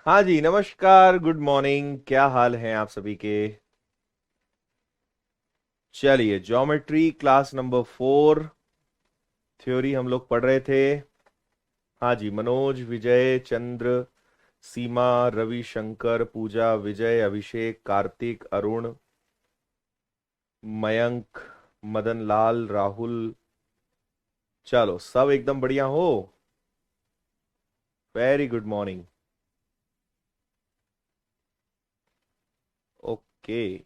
हाँ जी, नमस्कार, good morning. क्या हाल है आप सभी के? चलिए, ज्योमेट्री क्लास नंबर 4 थ्योरी हम लोग पढ़ रहे थे। हाँ जी, मनोज, विजय, चंद्र, सीमा, रवि, शंकर, पूजा, विजय, अभिषेक, कार्तिक, अरुण, मयंक, मदन लाल, राहुल। चलो, सब एकदम बढ़िया हो। Very good morning. ओके।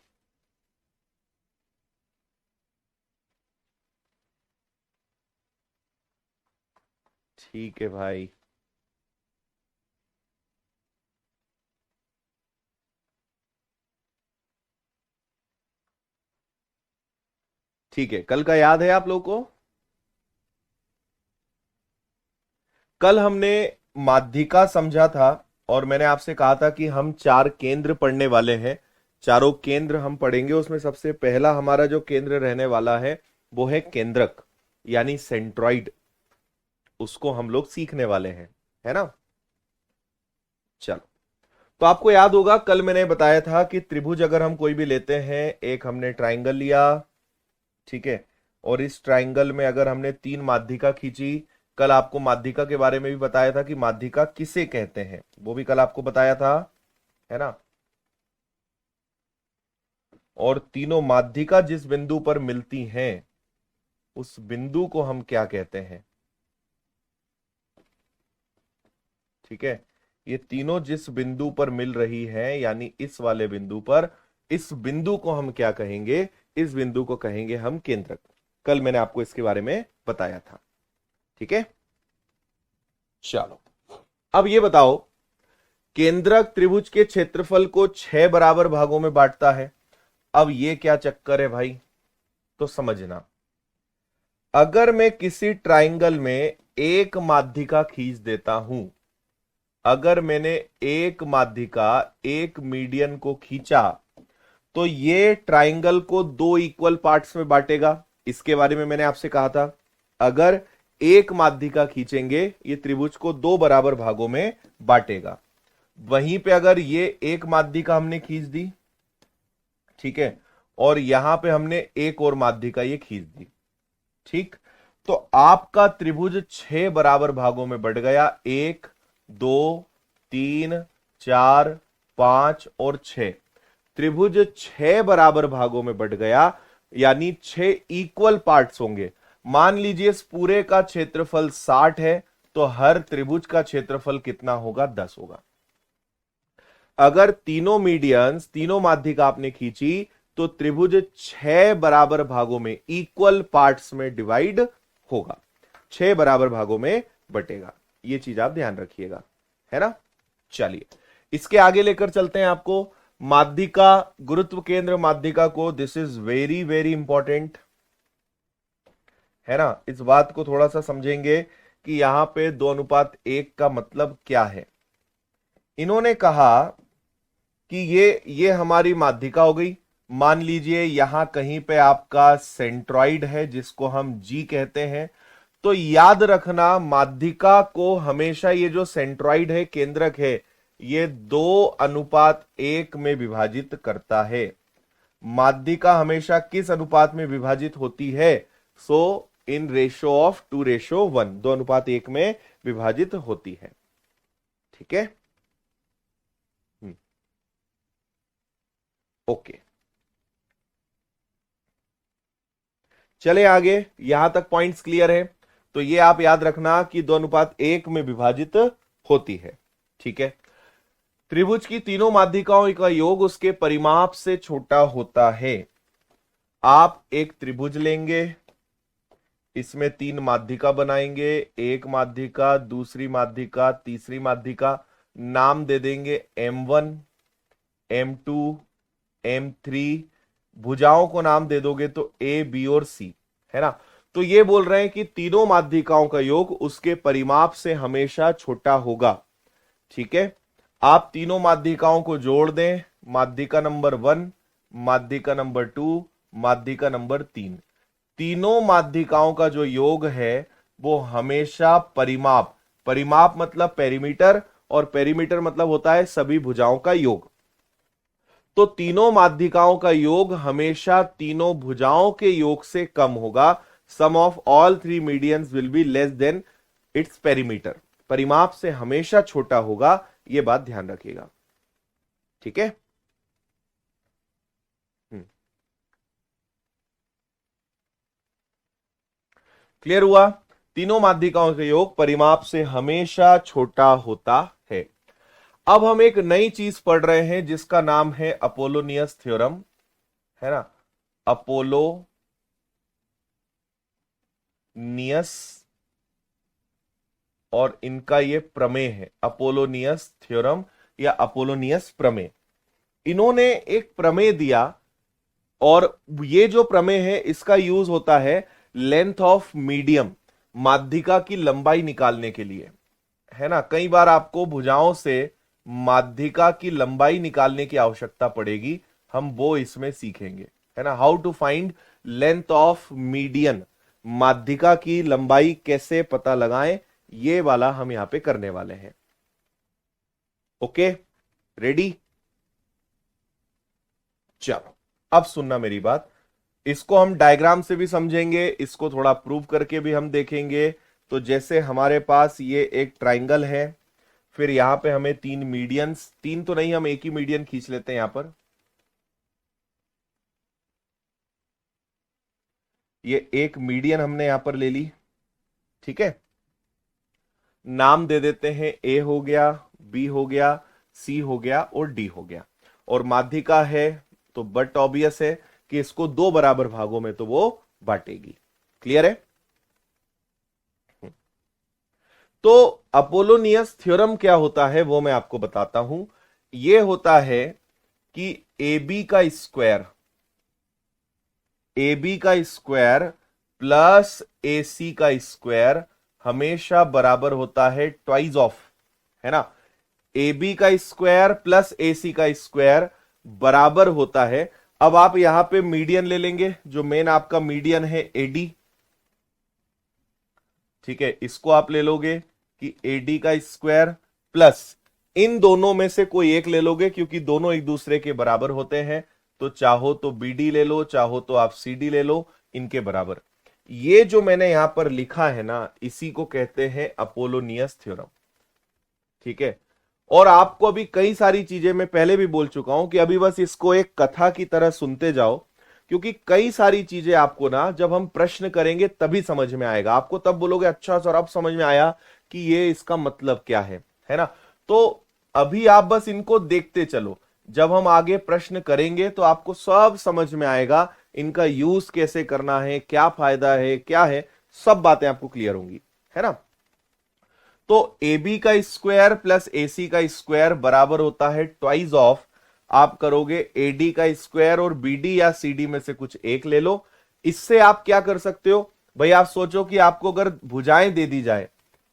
ठीक है भाई। ठीक है, कल का याद है आप लोग को? कल हमने माध्यिका समझा था और मैंने आपसे कहा था कि हम 4 केंद्र पढ़ने वाले हैं। चारों केंद्र हम पढ़ेंगे, उसमें सबसे पहला हमारा जो केंद्र रहने वाला है वो है केंद्रक, यानी सेंट्रॉइड। उसको हम लोग सीखने वाले हैं, है ना। चलो, तो आपको याद होगा कल मैंने बताया था कि त्रिभुज अगर हम कोई भी लेते हैं, एक हमने ट्राइंगल लिया, ठीक है, और इस ट्राइंगल में अगर हमने 3 माध्यिका खींची। कल आपको माध्यिका के बारे में भी बताया था कि माध्यिका किसे कहते हैं, वो भी कल आपको बताया था, है ना। और तीनों माध्यिका जिस बिंदु पर मिलती हैं उस बिंदु को हम क्या कहते हैं? ठीक है, ये तीनों जिस बिंदु पर मिल रही है, यानी इस वाले बिंदु पर, इस बिंदु को हम क्या कहेंगे? इस बिंदु को कहेंगे हम केंद्रक। कल मैंने आपको इसके बारे में बताया था, ठीक है। चलो, अब ये बताओ, केंद्रक त्रिभुज के क्षेत्रफल को 6 बराबर भागों में बांटता है। अब ये क्या चक्कर है भाई, तो समझना। अगर मैं किसी ट्राइंगल में एक माध्यिका खींच देता हूं, अगर मैंने एक माध्यिका, एक मीडियन को खींचा, तो ये ट्राइंगल को 2 इक्वल पार्ट्स में बांटेगा। इसके बारे में मैंने आपसे कहा था, अगर एक माध्यिका खींचेंगे ये त्रिभुज को 2 बराबर भागों में बांटेगा। वहीं पे अगर ये एक माध्यिका हमने खींच दी, ठीक है, और यहां पे हमने एक और माध्यिका ये खींच दी, ठीक, तो आपका त्रिभुज 6 बराबर भागों में बढ़ गया। 1, 2, 3, 4, 5 और 6। त्रिभुज 6 बराबर भागों में बढ़ गया, यानी 6 इक्वल पार्ट्स होंगे। मान लीजिए इस पूरे का क्षेत्रफल 60 है, तो हर त्रिभुज का क्षेत्रफल कितना होगा? 10 होगा। अगर तीनों मीडियंस, तीनों माध्यिका आपने खींची, तो त्रिभुज 6 बराबर भागों में, इक्वल पार्ट्स में डिवाइड होगा, 6 बराबर भागों में बटेगा। ये चीज आप ध्यान रखिएगा, है ना। चलिए, इसके आगे लेकर चलते हैं आपको। माध्यिका, गुरुत्व केंद्र माध्यिका को, this is very very important, है ना। इस बात को थोड़ा सा समझेंगे कि यहां पे 2:1 का मतलब क्या है। इन्होंने कहा कि ये हमारी माध्यिका हो गई। मान लीजिए यहां कहीं पे आपका सेंट्रॉइड है जिसको हम जी कहते हैं। तो याद रखना, माध्यिका को हमेशा ये जो सेंट्रॉइड है, केंद्रक है, ये 2:1 में विभाजित करता है। माध्यिका हमेशा किस अनुपात में विभाजित होती है? सो इन रेशो ऑफ 2:1, 2:1 में विभाजित होती है, ठीक है। ओके, चले आगे। यहां तक पॉइंट्स क्लियर है? तो ये आप याद रखना कि 2:1 में विभाजित होती है, ठीक है। त्रिभुज की तीनों माध्यिकाओं का योग उसके परिमाप से छोटा होता है। आप एक त्रिभुज लेंगे, इसमें 3 माध्यिका बनाएंगे, एक माध्यिका, दूसरी माध्यिका, तीसरी माध्यिका। नाम दे देंगे M1, M2, M3। भुजाओं को नाम दे दोगे तो A, B और C, है ना। तो ये बोल रहे हैं कि तीनों माध्यिकाओं का योग उसके परिमाप से हमेशा छोटा होगा, ठीक है। आप तीनों माध्यिकाओं को जोड़ दें, माध्यिका नंबर 1, माध्यिका नंबर 2, माध्यिका नंबर 3। तीनों माध्यिकाओं का जो योग है वो हमेशा परिमाप, परिमाप मतलब पेरीमीटर, और पेरीमीटर मतलब होता है सभी भुजाओं का योग। तो तीनों माध्यिकाओं का योग हमेशा तीनों भुजाओं के योग से कम होगा। Sum of all three medians will be less than its perimeter, परिमाप से हमेशा छोटा होगा, यह बात ध्यान रखिएगा। ठीक है। क्लियर हुआ? तीनों माध्यिकाओं का योग परिमाप से हमेशा छोटा होता है। अब हम एक नई चीज पढ़ रहे हैं जिसका नाम है अपोलोनियस थ्योरम, है ना। अपोलोनियस, और इनका ये प्रमेय है अपोलोनियस थ्योरम या अपोलोनियस प्रमेय। इन्होंने एक प्रमेय दिया और ये जो प्रमेय है इसका यूज होता है लेंथ ऑफ मीडियम, माध्यिका की लंबाई निकालने के लिए, है ना। कई बार आपको भुजाओं से माध्यिका की लंबाई निकालने की आवश्यकता पड़ेगी, हम वो इसमें सीखेंगे, है ना। How to find length of median, माध्यिका की लंबाई कैसे पता लगाएं, ये वाला हम यहां पे करने वाले हैं। Okay, ready? चलो अब सुनना मेरी बात, इसको हम डायग्राम से भी समझेंगे, इसको थोड़ा प्रूव करके भी हम देखेंगे। तो जैसे हमारे पास ये एक ट्राइंगल है, फिर यहां पे हमें तीन मीडियंस, तीन तो नहीं हम एक ही मीडियन खींच लेते हैं यहां पर। ये एक मीडियन हमने यहां पर ले ली, ठीक है। नाम दे देते हैं, ए हो गया, बी हो गया, सी हो गया और डी हो गया। और माध्यिका है तो बट ऑब्वियस है कि इसको दो बराबर भागों में तो वो बांटेगी। क्लियर है? तो अपोलोनियस थ्योरम क्या होता है वो मैं आपको बताता हूं। यह होता है कि ए बी का स्क्वायर प्लस ए सी का स्क्वायर हमेशा बराबर होता है ट्वाइस ऑफ, है ना। ए बी का स्क्वायर प्लस ए सी का स्क्वायर बराबर होता है। अब आप यहां पे मीडियन ले लेंगे, जो मेन आपका मीडियन है एडी, ठीक है। इसको आप ले लोगे कि एडी का स्क्वायर प्लस इन दोनों में से कोई एक ले लोगे, क्योंकि दोनों एक दूसरे के बराबर होते हैं। तो चाहो तो बी डी ले लो, चाहो तो आप सी डी ले लो, इनके बराबर। ये जो मैंने यहां पर लिखा है ना, इसी को कहते हैं अपोलोनियस थ्योरम, ठीक है। और आपको अभी कई सारी चीजें मैं पहले भी बोल चुका हूं कि अभी बस इसको एक कथा की तरह सुनते जाओ, क्योंकि कई सारी चीजें आपको ना जब हम प्रश्न करेंगे तभी समझ में आएगा। आपको तब बोलोगे अच्छा सर अब समझ में आया कि ये इसका मतलब क्या है ना। तो अभी आप बस इनको देखते चलो, जब हम आगे प्रश्न करेंगे तो आपको सब समझ में आएगा, इनका यूज कैसे करना है, क्या फायदा है, क्या है, सब बातें आपको क्लियर होंगी, है ना। तो ए बी का स्क्वायर प्लस ए सी का स्क्वायर बराबर होता है ट्वाइस ऑफ, आप करोगे ए डी का स्क्वायर और बी डी या सी डी में से कुछ एक ले लो। इससे आप क्या कर सकते हो भाई, आप सोचो कि आपको अगर भुजाएं दे दी जाए,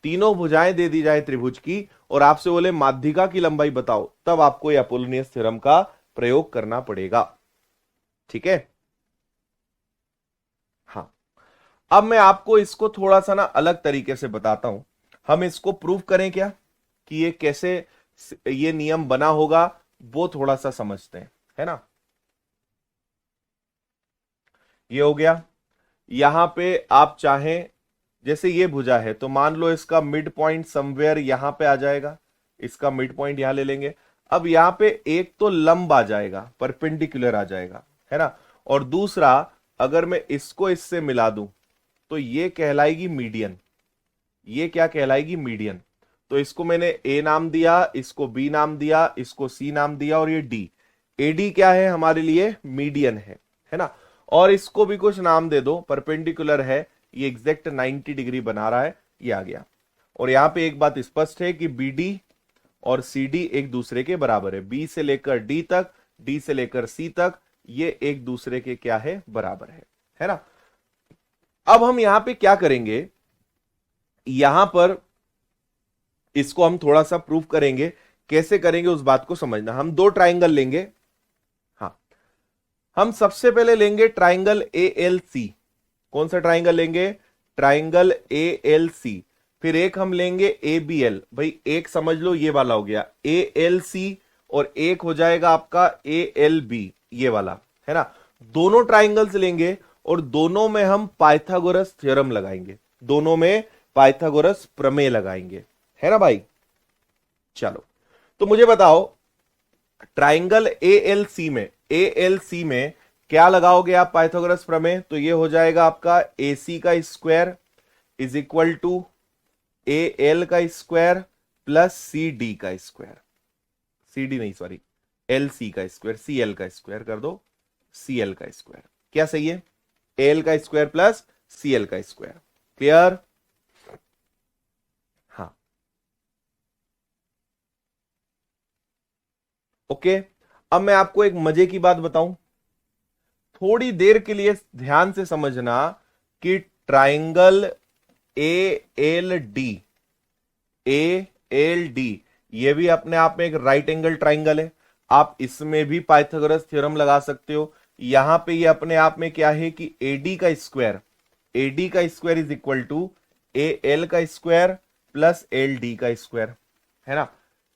तीनों भुजाएं दे दी जाए त्रिभुज की, और आपसे बोले माध्यिका की लंबाई बताओ, तब आपको यह अपोलोनियस थ्योरम का प्रयोग करना पड़ेगा, ठीक है। हाँ, अब मैं आपको इसको थोड़ा सा ना अलग तरीके से बताता हूं। हम इसको प्रूव करें क्या, कि ये कैसे ये नियम बना होगा, वो थोड़ा सा समझते हैं, है ना। ये हो गया। यहां पे आप चाहें, जैसे ये भुजा है तो मान लो इसका मिड पॉइंट समवेयर यहां पे आ जाएगा, इसका मिड पॉइंट यहां ले लेंगे। अब यहां पे एक तो लंब आ जाएगा, परपेंडिकुलर आ जाएगा, है ना। और दूसरा, अगर मैं इसको इससे मिला दूं तो ये कहलाएगी मीडियन, ये क्या कहलाएगी, मीडियन। तो इसको मैंने ए नाम दिया, इसको बी नाम दिया, इसको सी नाम दिया, और ये डी, एडी क्या है हमारे लिए, मीडियन है ना। और इसको भी कुछ नाम दे दो, परपेंडिकुलर है, ये एग्जैक्ट 90 डिग्री बना रहा है, ये आ गया। और यहां पे एक बात स्पष्ट है कि बी डी और सी डी एक दूसरे के बराबर है, बी से लेकर डी तक, डी से लेकर सी तक, ये एक दूसरे के क्या है, बराबर है ना। अब हम यहां पे क्या करेंगे, यहां पर इसको हम थोड़ा सा प्रूफ करेंगे, कैसे करेंगे उस बात को समझना। हम दो ट्राइंगल लेंगे, हाँ, हम सबसे पहले लेंगे ट्राइंगल ए एल सी। कौन सा ट्राइंगल लेंगे, ट्राइंगल ए एल सी। फिर एक हम लेंगे ए बी एल, भाई एक समझ लो ये वाला हो गया ए एल सी, और एक हो जाएगा आपका ए एल बी, ये वाला है ना। दोनों ट्राइंगल्स लेंगे और दोनों में हम पाइथागोरस थ्योरम लगाएंगे, दोनों में पाइथागोरस प्रमेय लगाएंगे, है ना भाई। चलो तो मुझे बताओ ट्राइंगल ए एल सी में, ए एल सी में क्या लगाओगे आप पाइथागोरस प्रमेय, तो ये हो जाएगा आपका ए सी का square is equal to A L का स्क्वायर प्लस सी डी का स्क्वायर, सी डी नहीं सॉरी एल सी का स्क्वायर, सी एल का स्क्वायर कर दो, सी एल का स्क्वायर, क्या सही है, एल का स्क्वायर प्लस सी एल का स्क्वायर, क्लियर। हाँ ओके। अब मैं आपको एक मजे की बात बताऊं, थोड़ी देर के लिए ध्यान से समझना कि triangle A L D, A L D ये भी अपने आप में एक राइट एंगल ट्राइंगल है, आप इसमें भी पाइथागोरस थ्योरम लगा सकते हो। यहां पे ये अपने आप में क्या है कि एडी का स्क्वायर, एडी का square is equal to A L का स्क्वायर प्लस एल डी का स्क्वायर, है ना।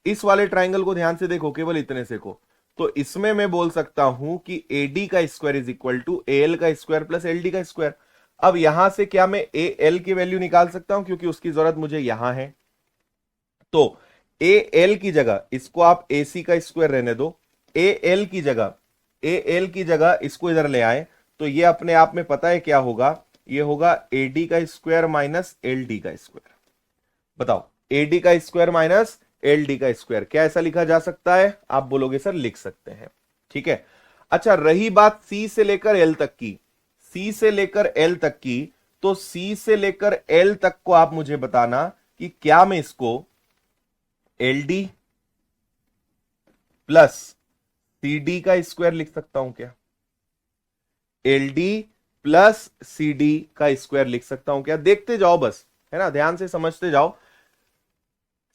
इस वाले ट्राइंगल को ध्यान से देखो, केवल इतने से को, तो इसमें मैं बोल सकता हूं कि एडी का square is equal to A L का स्क्वायर प्लस एल डी का स्क्वायर। अब यहां से क्या मैं ए एल की वैल्यू निकाल सकता हूं, क्योंकि उसकी जरूरत मुझे यहां है, तो ए एल की जगह इसको आप ए सी का स्क्वायर रहने दो, ए एल की जगह, ए एल की जगह इसको इधर ले आए, तो ये अपने आप में पता है क्या होगा, ये होगा ए डी का स्क्वायर माइनस एल डी का स्क्वायर। बताओ ए डी का स्क्वायर माइनस एल डी का स्क्वायर, क्या ऐसा लिखा जा सकता है, आप बोलोगे सर लिख सकते हैं, ठीक है। अच्छा रही बात सी से लेकर एल तक की, सी से लेकर एल तक की, तो सी से लेकर एल तक को आप मुझे बताना कि क्या मैं इसको L D plus C D का स्क्वायर लिख सकता हूं क्या, L D plus C D का स्क्वायर लिख सकता हूं क्या, देखते जाओ बस, है ना, ध्यान से समझते जाओ।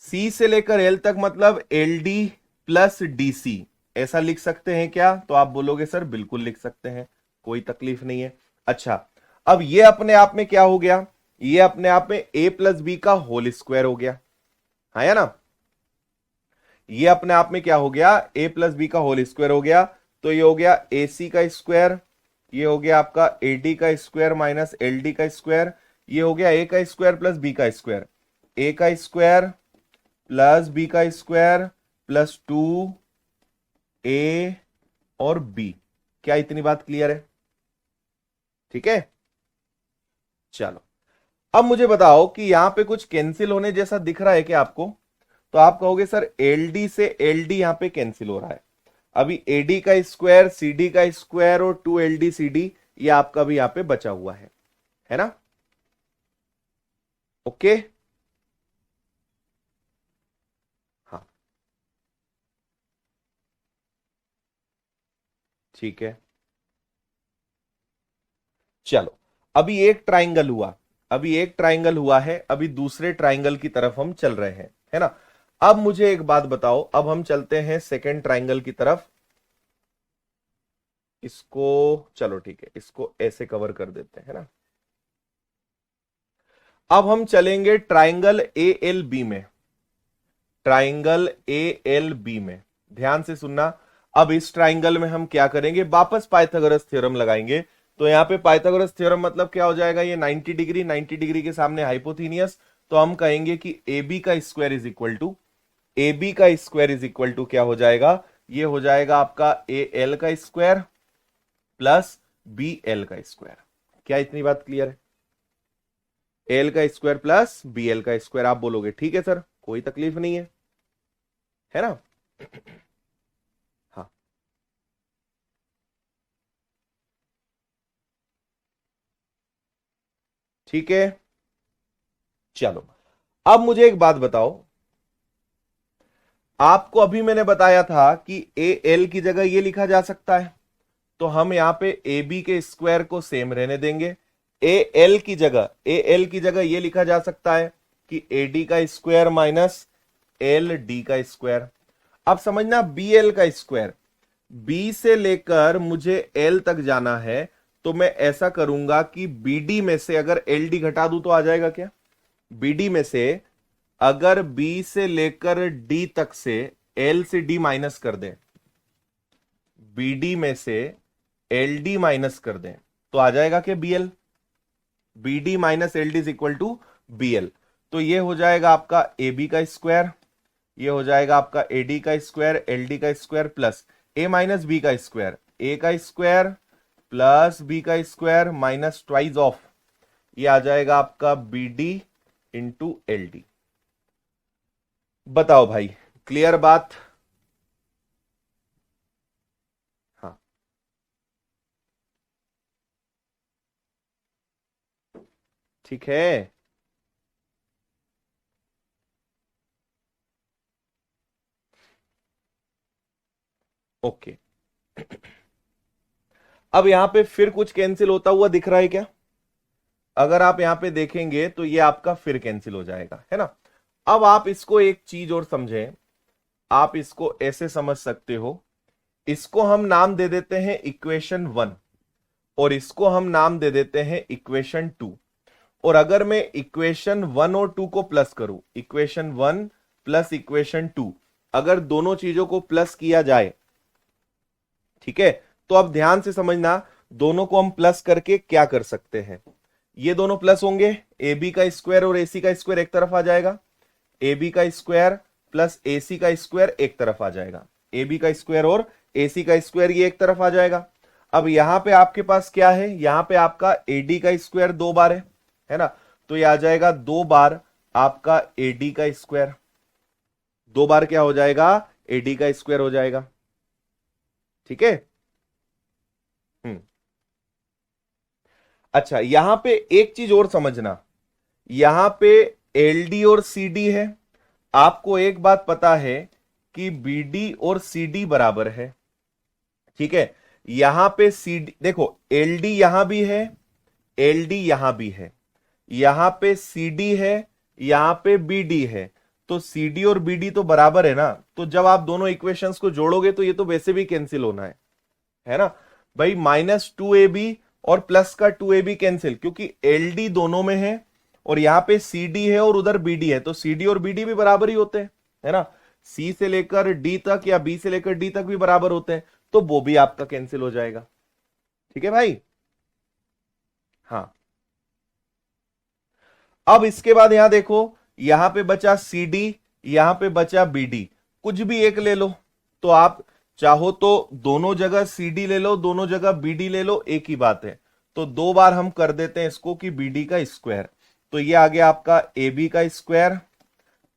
सी से लेकर एल तक मतलब L D plus D C, ऐसा लिख सकते हैं क्या, तो आप बोलोगे सर बिल्कुल लिख सकते हैं, कोई तकलीफ नहीं है। अच्छा अब ये अपने आप में क्या हो गया, ये अपने आप में ए प्लस बी का होल स्क्वायर हो गया, हाँ या ना, ये अपने आप में क्या हो गया, ए प्लस बी का होल स्क्वायर हो गया, तो ये हो गया ए सी का स्क्वायर, ये हो गया आपका ए डी का स्क्वायर माइनस एल डी का स्क्वायर, ये हो गया ए का स्क्वायर प्लस बी का स्क्वायर, ए का स्क्वायर प्लस बी का स्क्वायर प्लस 2 ए और बी। क्या इतनी बात क्लियर है, ठीक है। चलो अब मुझे बताओ कि यहां पे कुछ कैंसिल होने जैसा दिख रहा है क्या आपको, तो आप कहोगे सर एल डी से एल डी यहां पे कैंसिल हो रहा है, अभी ए डी का स्क्वायर सी डी का स्क्वायर और 2 LD CD ये आपका भी यहां पे बचा हुआ है ना, ओके। हाँ ठीक है। चलो अभी एक ट्राइंगल हुआ, अभी एक ट्राइंगल हुआ है, अभी दूसरे ट्राइंगल की तरफ हम चल रहे हैं, है ना। अब मुझे एक बात बताओ, अब हम चलते हैं सेकेंड ट्राइंगल की तरफ, इसको चलो ठीक है इसको ऐसे कवर कर देते हैं ना। अब हम चलेंगे ट्राइंगल ए एल बी में, ट्राइंगल ए एल बी में ध्यान से सुनना। अब इस ट्राइंगल में हम क्या करेंगे, वापस पाइथागोरस थ्योरम लगाएंगे, तो यहां पे पाइथागोरस थ्योरम मतलब क्या हो जाएगा, ये 90 डिग्री, 90 डिग्री के सामने हाइपोथीनियस, तो हम कहेंगे कि ए बी का square is equal to, A B का स्क्वायर इज इक्वल टू क्या हो जाएगा, ये हो जाएगा आपका ए एल का स्क्वायर प्लस बी एल का स्क्वायर। क्या इतनी बात क्लियर है, एल का स्क्वायर प्लस बी एल का स्क्वायर, आप बोलोगे ठीक है सर कोई तकलीफ नहीं है ना। हाँ ठीक है। चलो अब मुझे एक बात बताओ, आपको अभी मैंने बताया था कि ए एल की जगह ये लिखा जा सकता है, तो हम यहां पे ए बी के स्क्वायर को सेम रहने देंगे, ए एल की जगह, ए एल की जगह ये लिखा जा सकता है कि ए डी का स्क्वायर माइनस एल डी का स्क्वायर। अब समझना बी एल का स्क्वायर, बी से लेकर मुझे एल तक जाना है, तो मैं ऐसा करूंगा कि बी डी में से अगर एल डी घटा दूं तो आ जाएगा क्या, बीडी में से अगर बी से लेकर डी तक से एल से डी माइनस कर दें, बीडी में से एल डी माइनस कर दें, तो आ जाएगा क्या B L. B D minus L D is equal to B L. तो ये हो जाएगा आपका ए बी का स्क्वायर, ये हो जाएगा आपका ए डी का स्क्वायर, एल डी का square plus A minus B का स्क्वायर, ए का स्क्वायर प्लस बी का स्क्वायर माइनस ट्वाइस ऑफ, ये आ जाएगा आपका B D into L D. बताओ भाई, क्लियर बात। हाँ, ठीक है। ओके, अब यहां पे फिर कुछ कैंसिल होता हुआ दिख रहा है क्या? अगर आप यहां पे देखेंगे तो ये आपका फिर कैंसिल हो जाएगा, है ना। अब आप इसको एक चीज और समझें, आप इसको ऐसे समझ सकते हो, इसको हम नाम दे देते हैं इक्वेशन 1 और इसको हम नाम दे देते हैं इक्वेशन 2। और अगर मैं इक्वेशन 1 और 2 को प्लस करूं, इक्वेशन 1 प्लस इक्वेशन 2, अगर दोनों चीजों को प्लस किया जाए, ठीक है, तो अब ध्यान से समझना, दोनों को हम प्लस करके क्या कर सकते हैं। ये दोनों प्लस होंगे, ए बी का स्क्वायर और एसी का स्क्वायर एक तरफ आ जाएगा, ए बी का स्क्वायर प्लस एसी का स्क्वायर एक तरफ आ जाएगा, ए बी का स्क्वायर और एसी का स्क्वायर ये एक तरफ आ जाएगा। अब यहां पे आपके पास क्या है, यहां पे आपका एडी का स्क्वायर 2 बार है ना, तो ये आ जाएगा 2 बार आपका एडी का स्क्वायर, 2 बार क्या हो जाएगा, एडी का स्क्वायर हो जाएगा, ठीक है। हम्म, अच्छा, यहां पे एक चीज और समझना, यहां पे एलडी और सीडी है, आपको एक बात पता है कि बीडी और सीडी बराबर है, ठीक है। यहां पे सीडी देखो, एलडी यहां भी है, एलडी यहां भी है, यहां पे सीडी है, यहां पे बीडी है, तो सीडी और बीडी तो बराबर है ना, तो जब आप दोनों इक्वेशंस को जोड़ोगे तो ये तो वैसे भी कैंसिल होना है ना भाई। -2ab और प्लस का 2ab कैंसिल, क्योंकि एलडी दोनों में है और यहां पे सीडी है और उधर बीडी है, तो सीडी और बीडी भी बराबर ही होते हैं, है ना। सी से लेकर डी तक या बी से लेकर डी तक भी बराबर होते हैं, तो वो भी आपका कैंसिल हो जाएगा, ठीक है भाई। हाँ, अब इसके बाद यहां देखो, यहां पे बचा सी डी, यहां पे बचा बी डी, कुछ भी एक ले लो, तो आप चाहो तो दोनों जगह सी डी ले लो, दोनों जगह बी डी ले लो, एक ही बात है। तो 2 बार हम कर देते हैं इसको कि बी डी का स्क्वायर, तो ये आ गया आपका ए बी का स्क्वायर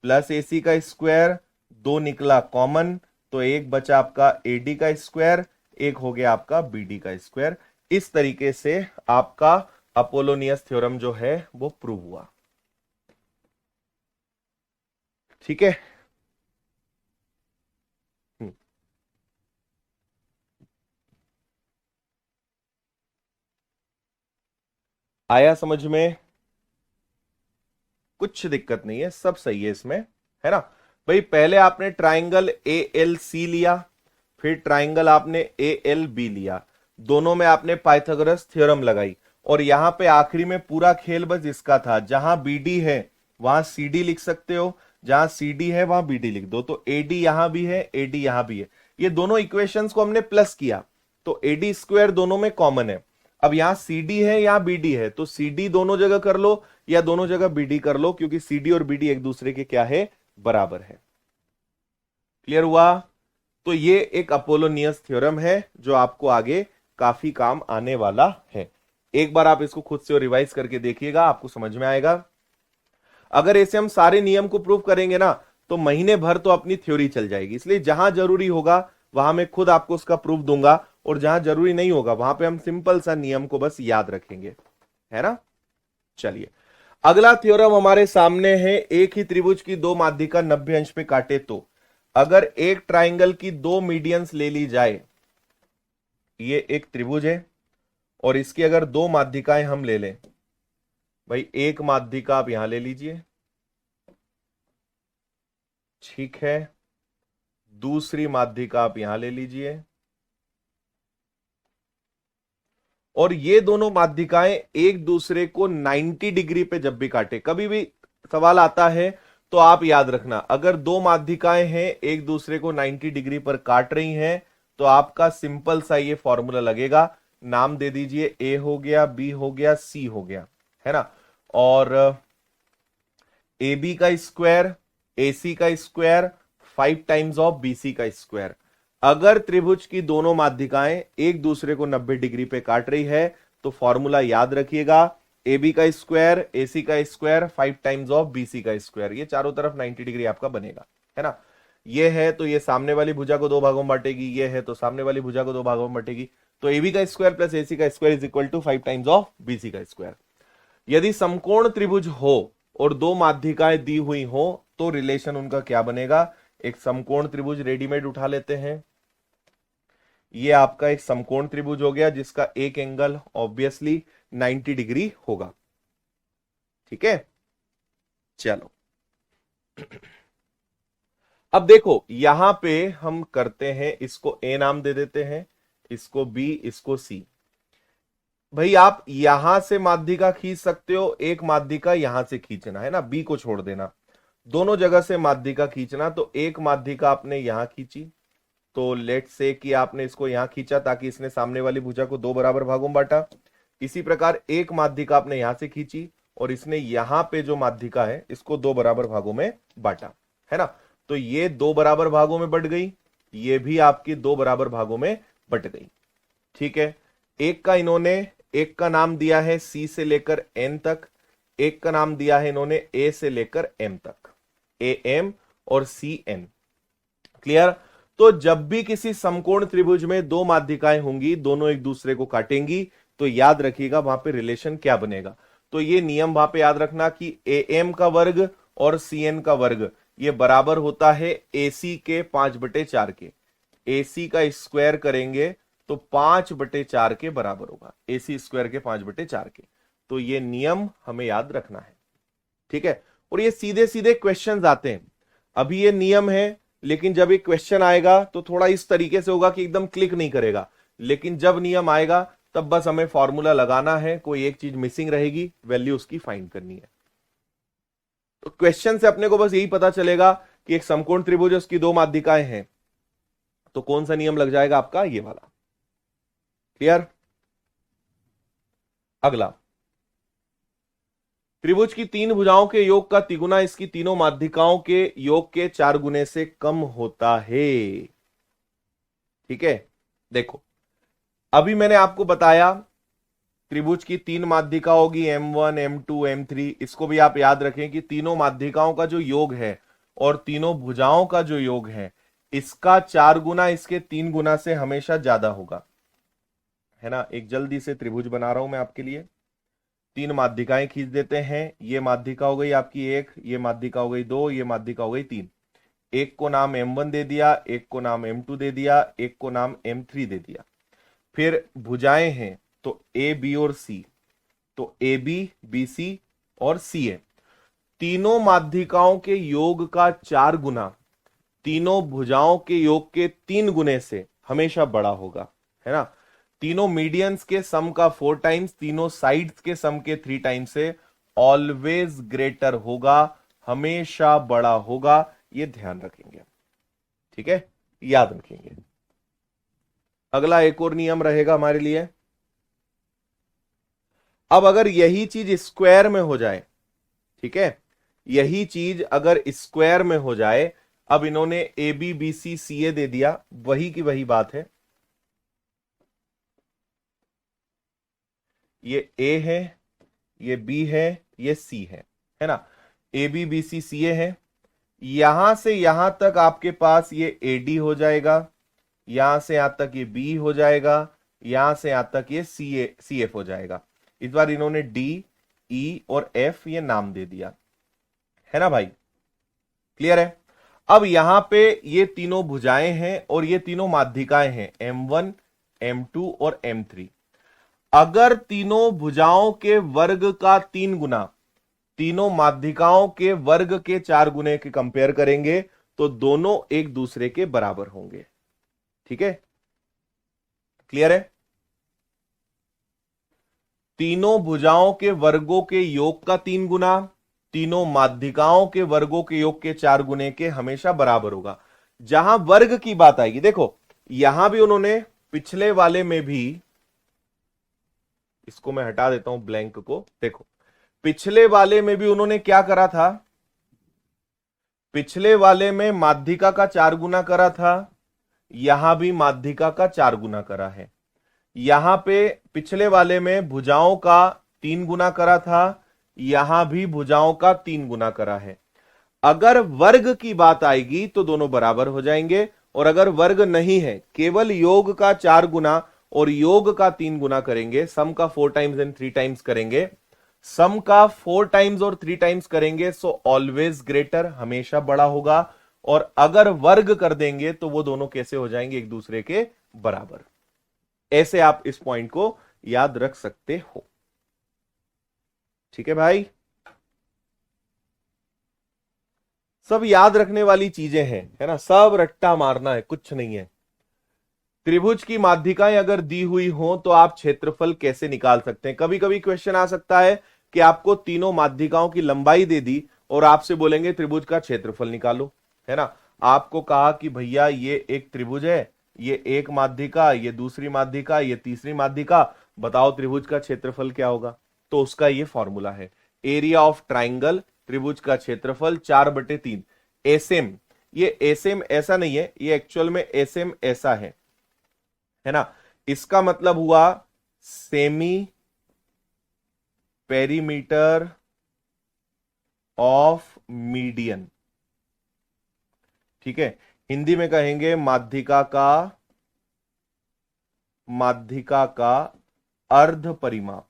प्लस ए सी का स्क्वायर, 2 निकला कॉमन, तो एक बचा आपका ए डी का स्क्वायर, एक हो गया आपका बी डी का स्क्वायर। इस तरीके से आपका अपोलोनियस थ्योरम जो है वो प्रूव हुआ, ठीक है। हम्म, आया समझ में? कुछ दिक्कत नहीं है, सब सही है इसमें, है ना भाई। पहले आपने ट्राइंगल ए एल सी लिया, फिर ट्राइंगल आपने ए एल बी लिया, दोनों में आपने पाइथागोरस थ्योरम लगाई, और यहां पे आखिरी में पूरा खेल बस इसका था, जहां बी डी है वहां सी डी लिख सकते हो, जहां सी डी है वहां बी डी लिख दो, तो ए डी यहां भी है, ए डी यहां भी है, ये दोनों इक्वेशंस को हमने प्लस किया, तो ए डी स्क्वायर दोनों में कॉमन है। अब यहां सी डी है, यहां बी डी है, तो सी डी दोनों जगह कर लो या दोनों जगह बी डी कर लो, क्योंकि सी डी और बी डी एक दूसरे के क्या है, बराबर है। क्लियर हुआ? तो ये एक अपोलोनियस थ्योरम है जो आपको आगे काफी काम आने वाला है। एक बार आप इसको खुद से रिवाइज करके देखिएगा, आपको समझ में आएगा। अगर ऐसे हम सारे नियम को प्रूव करेंगे ना, तो महीने भर तो अपनी थ्योरी चल जाएगी, इसलिए जहां जरूरी होगा वहां मैं खुद आपको उसका प्रूफ दूंगा, और जहां जरूरी नहीं होगा वहां पे हम सिंपल सा नियम को बस याद रखेंगे, है ना। चलिए, अगला थ्योरम हमारे सामने है, एक ही त्रिभुज की 2 माध्यिका 90 अंश पे काटे तो, अगर एक ट्राइंगल की 2 मीडियंस ले ली जाए, ये एक त्रिभुज है और इसकी अगर 2 माध्यिकाएं हम ले लें, भाई एक माध्यिका आप यहां ले लीजिए, ठीक है, दूसरी माध्यिका आप यहां ले लीजिए, और ये दोनों माध्यिकाएं एक दूसरे को 90 डिग्री पे जब भी काटे, कभी भी सवाल आता है तो आप याद रखना, अगर दो माध्यिकाएं हैं एक दूसरे को 90 डिग्री पर काट रही हैं तो आपका सिंपल सा ये फॉर्मूला लगेगा। नाम दे दीजिए, ए हो गया, बी हो गया, सी हो गया, है ना। और ए बी का स्क्वायर, ए सी का square, 5 times of B C का स्क्वायर। अगर त्रिभुज की दोनों माध्यिकाएं एक दूसरे को 90 डिग्री पे काट रही है तो फॉर्मूला याद रखिएगा, ए बी का स्क्वायर, ए सी का square, 5 times of B C का स्क्वायर। ये चारों तरफ 90 डिग्री आपका बनेगा, है ना। ये है तो ये सामने वाली भुजा को दो भागों में बांटेगी, ये है तो सामने वाली भुजा को दो भागों में बांटेगी। तो ए बी का स्क्वायर प्लस ए सी का square is equal to 5 times of B C का स्क्वायर। यदि समकोण त्रिभुज हो और दो माध्यिकाएं दी हुई हो तो रिलेशन उनका क्या बनेगा। एक समकोण त्रिभुज रेडीमेड उठा लेते हैं, ये आपका एक समकोण त्रिभुज हो गया जिसका एक एंगल ऑब्वियसली 90 डिग्री होगा, ठीक है। चलो अब देखो यहां पे हम करते हैं, इसको ए नाम दे देते हैं, इसको बी, इसको सी। भाई आप यहां से माध्यिका खींच सकते हो, एक माध्यिका यहां से खींचना है ना, बी को छोड़ देना, दोनों जगह से माध्यिका खींचना। तो एक माध्यिका आपने यहां खींची, तो लेट से कि आपने इसको यहां खींचा ताकि इसने सामने वाली भुजा को दो बराबर भागों में बांटा। इसी प्रकार एक माध्यिका आपने यहां से खींची और इसने यहां पे जो माध्यिका है इसको दो बराबर भागों में बांटा, है ना। तो ये दो बराबर भागों में बट गई, ये भी आपकी दो बराबर भागों में बट गई, ठीक है। एक का नाम दिया है सी से लेकर एन तक, एक का नाम दिया है इन्होंने ए से लेकर एम तक, ए एम और सी एन। क्लियर। तो जब भी किसी समकोण त्रिभुज में दो माध्यिकाएं होंगी, दोनों एक दूसरे को काटेंगी, तो याद रखिएगा वहां पे रिलेशन क्या बनेगा। तो ये नियम वहां पे याद रखना कि ए एम का वर्ग और सी एन का वर्ग ये बराबर होता है ए सी के 5/4 के। ए सी का स्क्वायर करेंगे तो 5/4 के बराबर होगा, ए सी स्क्वायर के 5/4 के। तो ये नियम हमें याद रखना है, ठीक है। और ये सीधे सीधे क्वेश्चंस आते हैं, अभी ये नियम है, लेकिन जब एक क्वेश्चन आएगा तो थोड़ा इस तरीके से होगा कि एकदम क्लिक नहीं करेगा, लेकिन जब नियम आएगा तब बस हमें फॉर्मूला लगाना है, कोई एक चीज मिसिंग रहेगी, वैल्यू उसकी फाइंड करनी है। तो क्वेश्चन से अपने को बस यही पता चलेगा कि एक समकोण त्रिभुज उसकी दो माध्यिकाएं हैं, तो कौन सा नियम लग जाएगा आपका, ये वाला। क्लियर। अगला, त्रिभुज की तीन भुजाओं के योग का तिगुना इसकी तीनों माध्यिकाओं के योग के 4 गुने से कम होता है, ठीक है। देखो अभी मैंने आपको बताया त्रिभुज की तीन माध्यिका होगी M1, M2, M3। इसको भी आप याद रखें कि तीनों माध्यिकाओं का जो योग है और तीनों भुजाओं का जो योग है इसका 4 गुना इसके 3 गुना से हमेशा ज्यादा होगा, है ना। एक जल्दी से त्रिभुज बना रहा हूं मैं आपके लिए, तीन माध्यिकाएं खींच देते हैं। ये माध्यिका हो गई आपकी एक, ये माध्यिका हो गई दो, ये माध्यिका हो गई तीन। एक को नाम M1 दे दिया, एक को नाम M2 दे दिया, एक को नाम M3 दे दिया। फिर भुजाएं हैं तो ए बी और सी, तो ए बी, बी सी और सी है। तीनों माध्यिकाओं के योग का 4 गुना तीनों भुजाओं के योग के 3 गुने से हमेशा बड़ा होगा, है ना। तीनों मीडियंस के सम का 4 टाइम्स, तीनों साइड्स के सम के 3 टाइम्स से ऑलवेज ग्रेटर होगा, हमेशा बड़ा होगा। ये ध्यान रखेंगे, ठीक है, याद रखेंगे। अगला एक और नियम रहेगा हमारे लिए। अब अगर यही चीज स्क्वायर में हो जाए, ठीक है, यही चीज अगर स्क्वायर में हो जाए, अब इन्होंने ए बी बी सी सी ए दे दिया, वही की वही बात है। ये ए है, ये बी है, ये सी है ना। ए बी बी सी सी ए है, यहां से यहां तक आपके पास ये ए डी हो जाएगा, यहां से यहां तक ये बी हो जाएगा, यहां से यहां तक ये सी एफ हो जाएगा। इस बार इन्होंने डी, ई और एफ ये नाम दे दिया, है ना भाई। क्लियर है। अब यहां पे ये तीनों भुजाएं हैं और ये तीनों माध्यिकाएं हैं M1, M2 और M3। अगर तीनों भुजाओं के वर्ग का 3 गुना तीनों माध्यिकाओं के वर्ग के 4 गुने के कंपेयर करेंगे तो दोनों एक दूसरे के बराबर होंगे, ठीक है। क्लियर है। तीनों भुजाओं के वर्गों के योग का 3 गुना तीनों माध्यिकाओं के वर्गों के योग के 4 गुने के हमेशा बराबर होगा। जहां वर्ग की बात आएगी, देखो यहां भी उन्होंने पिछले वाले में भी, इसको मैं हटा देता हूं ब्लैंक को, देखो पिछले वाले में भी उन्होंने क्या करा था, पिछले वाले में माध्यिका का 4 गुना करा था, यहां भी माध्यिका का 4 गुना करा है। यहां पे पिछले वाले में भुजाओं का 3 गुना करा था, यहां भी भुजाओं का 3 गुना करा है। अगर वर्ग की बात आएगी तो दोनों बराबर हो जाएंगे, और अगर वर्ग नहीं है, केवल योग का 4 गुना और योग का 3 गुना करेंगे, सम का 4 टाइम्स एंड 3 टाइम्स करेंगे, सम का 4 टाइम्स और 3 टाइम्स करेंगे, सो ऑलवेज ग्रेटर, हमेशा बड़ा होगा। और अगर वर्ग कर देंगे तो वो दोनों कैसे हो जाएंगे, एक दूसरे के बराबर। ऐसे आप इस पॉइंट को याद रख सकते हो। ठीक है भाई, सब याद रखने वाली चीजें हैं, है ना, सब रट्टा मारना है, कुछ नहीं है। त्रिभुज की माध्यिकाएं अगर दी हुई हो तो आप क्षेत्रफल कैसे निकाल सकते हैं। कभी कभी क्वेश्चन आ सकता है कि आपको तीनों माध्यिकाओं की लंबाई दे दी और आपसे बोलेंगे त्रिभुज का क्षेत्रफल निकालो, है ना। आपको कहा कि भैया ये एक त्रिभुज है, ये एक माध्यिका, ये दूसरी माध्यिका, ये तीसरी माध्यिका, बताओ त्रिभुज का क्षेत्रफल क्या होगा। तो उसका ये फॉर्मूला है, एरिया ऑफ ट्राइंगल, त्रिभुज का क्षेत्रफल 4/3। एसएम, ये एसएम ऐसा नहीं है, ये एक्चुअल में एसएम ऐसा है ना। इसका मतलब हुआ सेमी पेरीमीटर ऑफ मीडियन। ठीक है, हिंदी में कहेंगे माध्यिका का अर्ध परिमाप।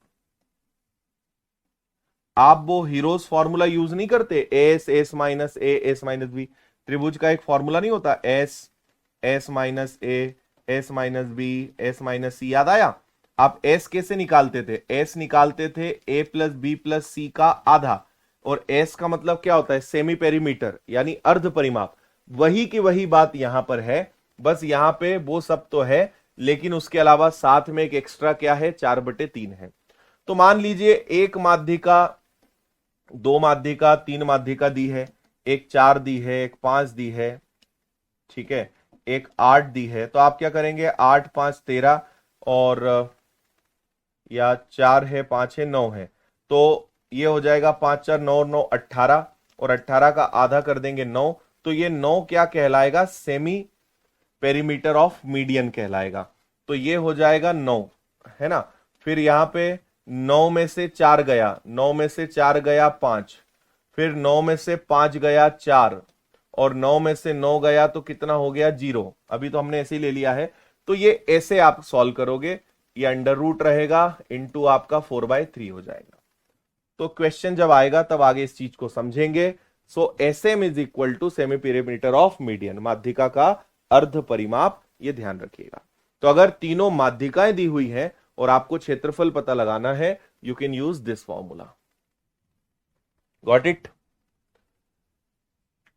आप वो हीरोज फॉर्मूला यूज नहीं करते, S minus A S minus B. त्रिभुज का एक फॉर्मूला नहीं होता, S minus A S minus B S minus C, याद आया। आप एस कैसे निकालते थे, एस निकालते थे ए प्लस बी प्लस सी का आधा, और एस का मतलब क्या होता है, सेमी पेरीमीटर यानी अर्ध परिमाप। वही की वही बात यहां पर है, बस यहां पे वो सब तो है, लेकिन उसके अलावा साथ में एक एक्स्ट्रा क्या है, 4/3 है। तो मान लीजिए एक माध्यिका, 2 माध्यिका, 3 माध्यिका दी है, एक 4 दी है, एक 5 दी है, ठीक है, एक 8 दी है। तो आप क्या करेंगे, 8 5 13, और या 4 है 5 है 9 है, तो ये हो जाएगा 5 4 9 9 18, और 18 का आधा कर देंगे 9, तो ये 9 क्या कहलाएगा, सेमी पेरीमीटर ऑफ मीडियन कहलाएगा। तो ये हो जाएगा 9, है ना। फिर यहां पे 9 में से 4 गया, 9 में से 4 गया 5, फिर 9 में से 5 गया 4, और 9 में से 9 गया तो कितना हो गया, 0। अभी तो हमने ऐसे ही ले लिया है। तो ये ऐसे आप सॉल्व करोगे, ये अंडर रूट रहेगा इंटू आपका 4/3 हो जाएगा। तो क्वेश्चन जब आएगा तब आगे इस चीज को समझेंगे। So SM is equal to semi perimeter of median, माध्यिका का अर्ध परिमाप, ये ध्यान रखिएगा। तो अगर तीनों माध्यिकाएं दी हुई हैं और आपको क्षेत्रफल पता लगाना है, you can use this formula. Got it.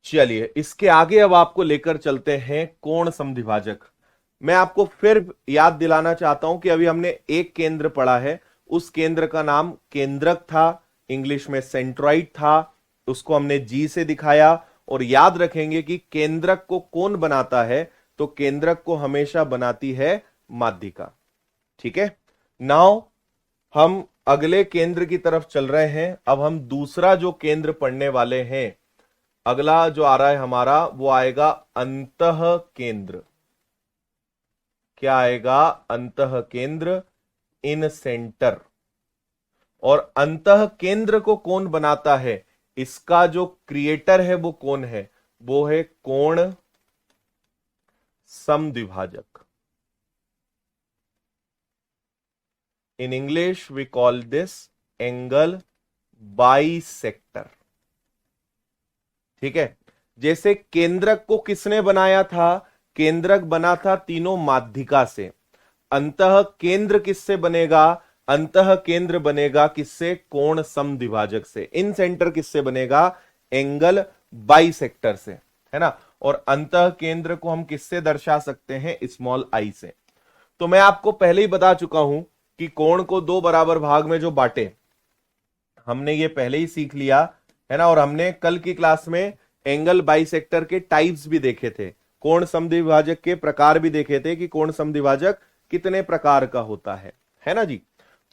चलिए इसके आगे अब आपको लेकर चलते हैं कोण समद्विभाजक। मैं आपको फिर याद दिलाना चाहता हूं कि अभी हमने एक केंद्र पढ़ा है, उस केंद्र का नाम केंद्रक था, इंग्लिश में सेंट्रॉइड था, उसको हमने जी से दिखाया। और याद रखेंगे कि केंद्रक को कौन बनाता है, तो केंद्रक को हमेशा बनाती है माध्यिका। ठीक है, नाउ हम अगले केंद्र की तरफ चल रहे हैं। अब हम दूसरा जो केंद्र पढ़ने वाले हैं, अगला जो आ रहा है हमारा, वो आएगा अंतः केंद्र। क्या आएगा, अंतः केंद्र, इन सेंटर। और अंतः केंद्र को कौन बनाता है, इसका जो क्रिएटर है वो कौन है, वो है कोण समद्विभाजक। In English we call this angle bisector. ठीक है, जैसे केंद्रक को किसने बनाया था, केंद्रक बना था तीनों माध्यिका से। अंतः केंद्र किससे बनेगा, अंतः केंद्र बनेगा किससे, कोण समद्विभाजक से। इन सेंटर किससे बनेगा, एंगल बाइसेक्टर से, है ना। और अंतः केंद्र को हम किससे दर्शा सकते हैं, स्मॉल आई से। तो मैं आपको पहले ही बता चुका हूं कि कोण को 2 बराबर भाग में जो बांटे, हमने ये पहले ही सीख लिया है ना। और हमने कल की क्लास में एंगल बाइसेक्टर के टाइप्स भी देखे थे, कोण समद्विभाजक के प्रकार भी देखे थे कि कोण समद्विभाजक कितने प्रकार का होता है ना जी।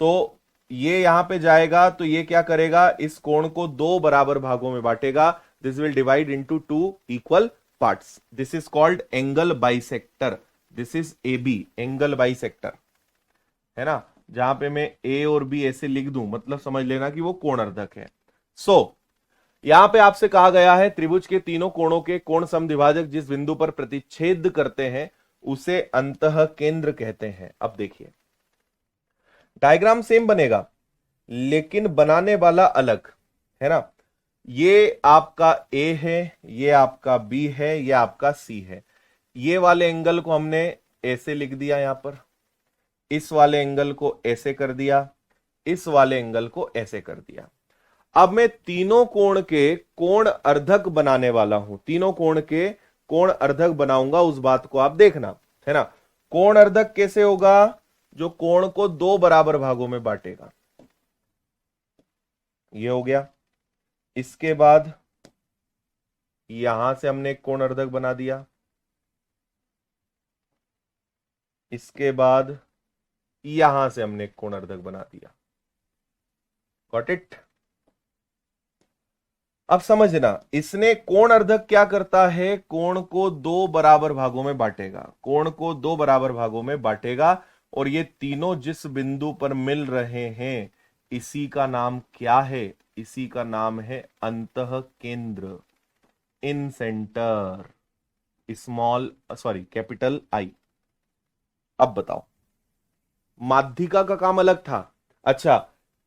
तो ये यहां पे जाएगा तो ये क्या करेगा, इस कोण को दो बराबर भागों में बांटेगा। This will divide into two equal parts. This is called angle bisector. This is A B, angle bisector, है ना। जहां पे मैं ए और बी ऐसे लिख दूं मतलब समझ लेना कि वो कोणार्धक है। यहां पे आपसे कहा गया है त्रिभुज के तीनों कोणों के कोण समद्विभाजक जिस बिंदु पर प्रतिच्छेद करते हैं उसे अंतः केंद्र कहते हैं। अब देखिए डायग्राम सेम बनेगा लेकिन बनाने वाला अलग, है ना। ये आपका ए है, ये आपका बी है, ये आपका सी है। ये वाले एंगल को हमने ऐसे लिख दिया यहां पर, इस वाले एंगल को ऐसे कर दिया, इस वाले एंगल को ऐसे कर दिया। अब मैं तीनों कोण के कोण अर्धक बनाने वाला हूं, तीनों कोण के कोण अर्धक बनाऊंगा, उस बात को आप देखना, है ना। कोण अर्धक कैसे होगा, जो कोण को दो बराबर भागों में बांटेगा। ये हो गया। इसके बाद यहां से हमने एक कोण अर्धक बना दिया, इसके बाद यहां से हमने एक कोण अर्धक बना दिया। Got it. अब समझना, इसने कोण अर्धक क्या करता है, कोण को दो बराबर भागों में बांटेगा, कोण को दो बराबर भागों में बांटेगा। और ये तीनों जिस बिंदु पर मिल रहे हैं इसी का नाम क्या है, इसी का नाम है अंतः केंद्र, incentre, small sorry capital I. अब बताओ, माध्यिका का काम अलग था। अच्छा,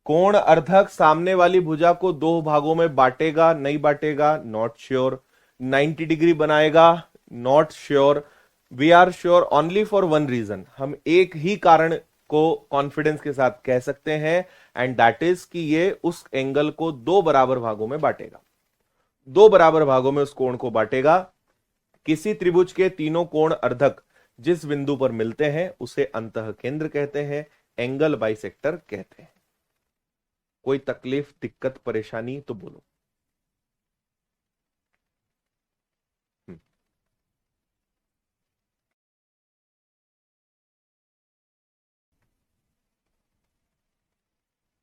कोण अर्धक सामने वाली भुजा को दो भागों में बांटेगा, नहीं बांटेगा, नॉट श्योर। 90 डिग्री बनाएगा, not sure. We are sure only for one reason, हम एक ही कारण को कॉन्फिडेंस के साथ कह सकते हैं, एंड दैट इज कि ये उस एंगल को दो बराबर भागों में बांटेगा, दो बराबर भागों में उस कोण को बांटेगा। किसी त्रिभुज के तीनों कोण अर्धक जिस बिंदु पर मिलते हैं उसे अंतः केंद्र कहते हैं, एंगल बाइसेक्टर कहते हैं। कोई तकलीफ, दिक्कत, परेशानी तो बोलो।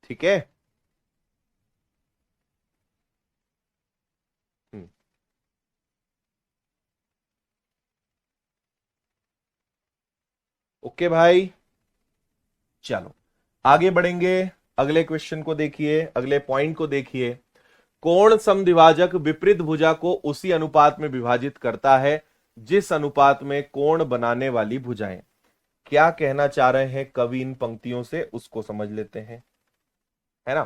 ठीक है। हम्म, ओके भाई, चलो आगे बढ़ेंगे। अगले क्वेश्चन को देखिए, अगले पॉइंट को देखिए। कोण समद्विभाजक विपरीत भुजा को उसी अनुपात में विभाजित करता है जिस अनुपात में कोण बनाने वाली भुजाएं। क्या कहना चाह रहे हैं कवि इन पंक्तियों से, उसको समझ लेते हैं, है ना।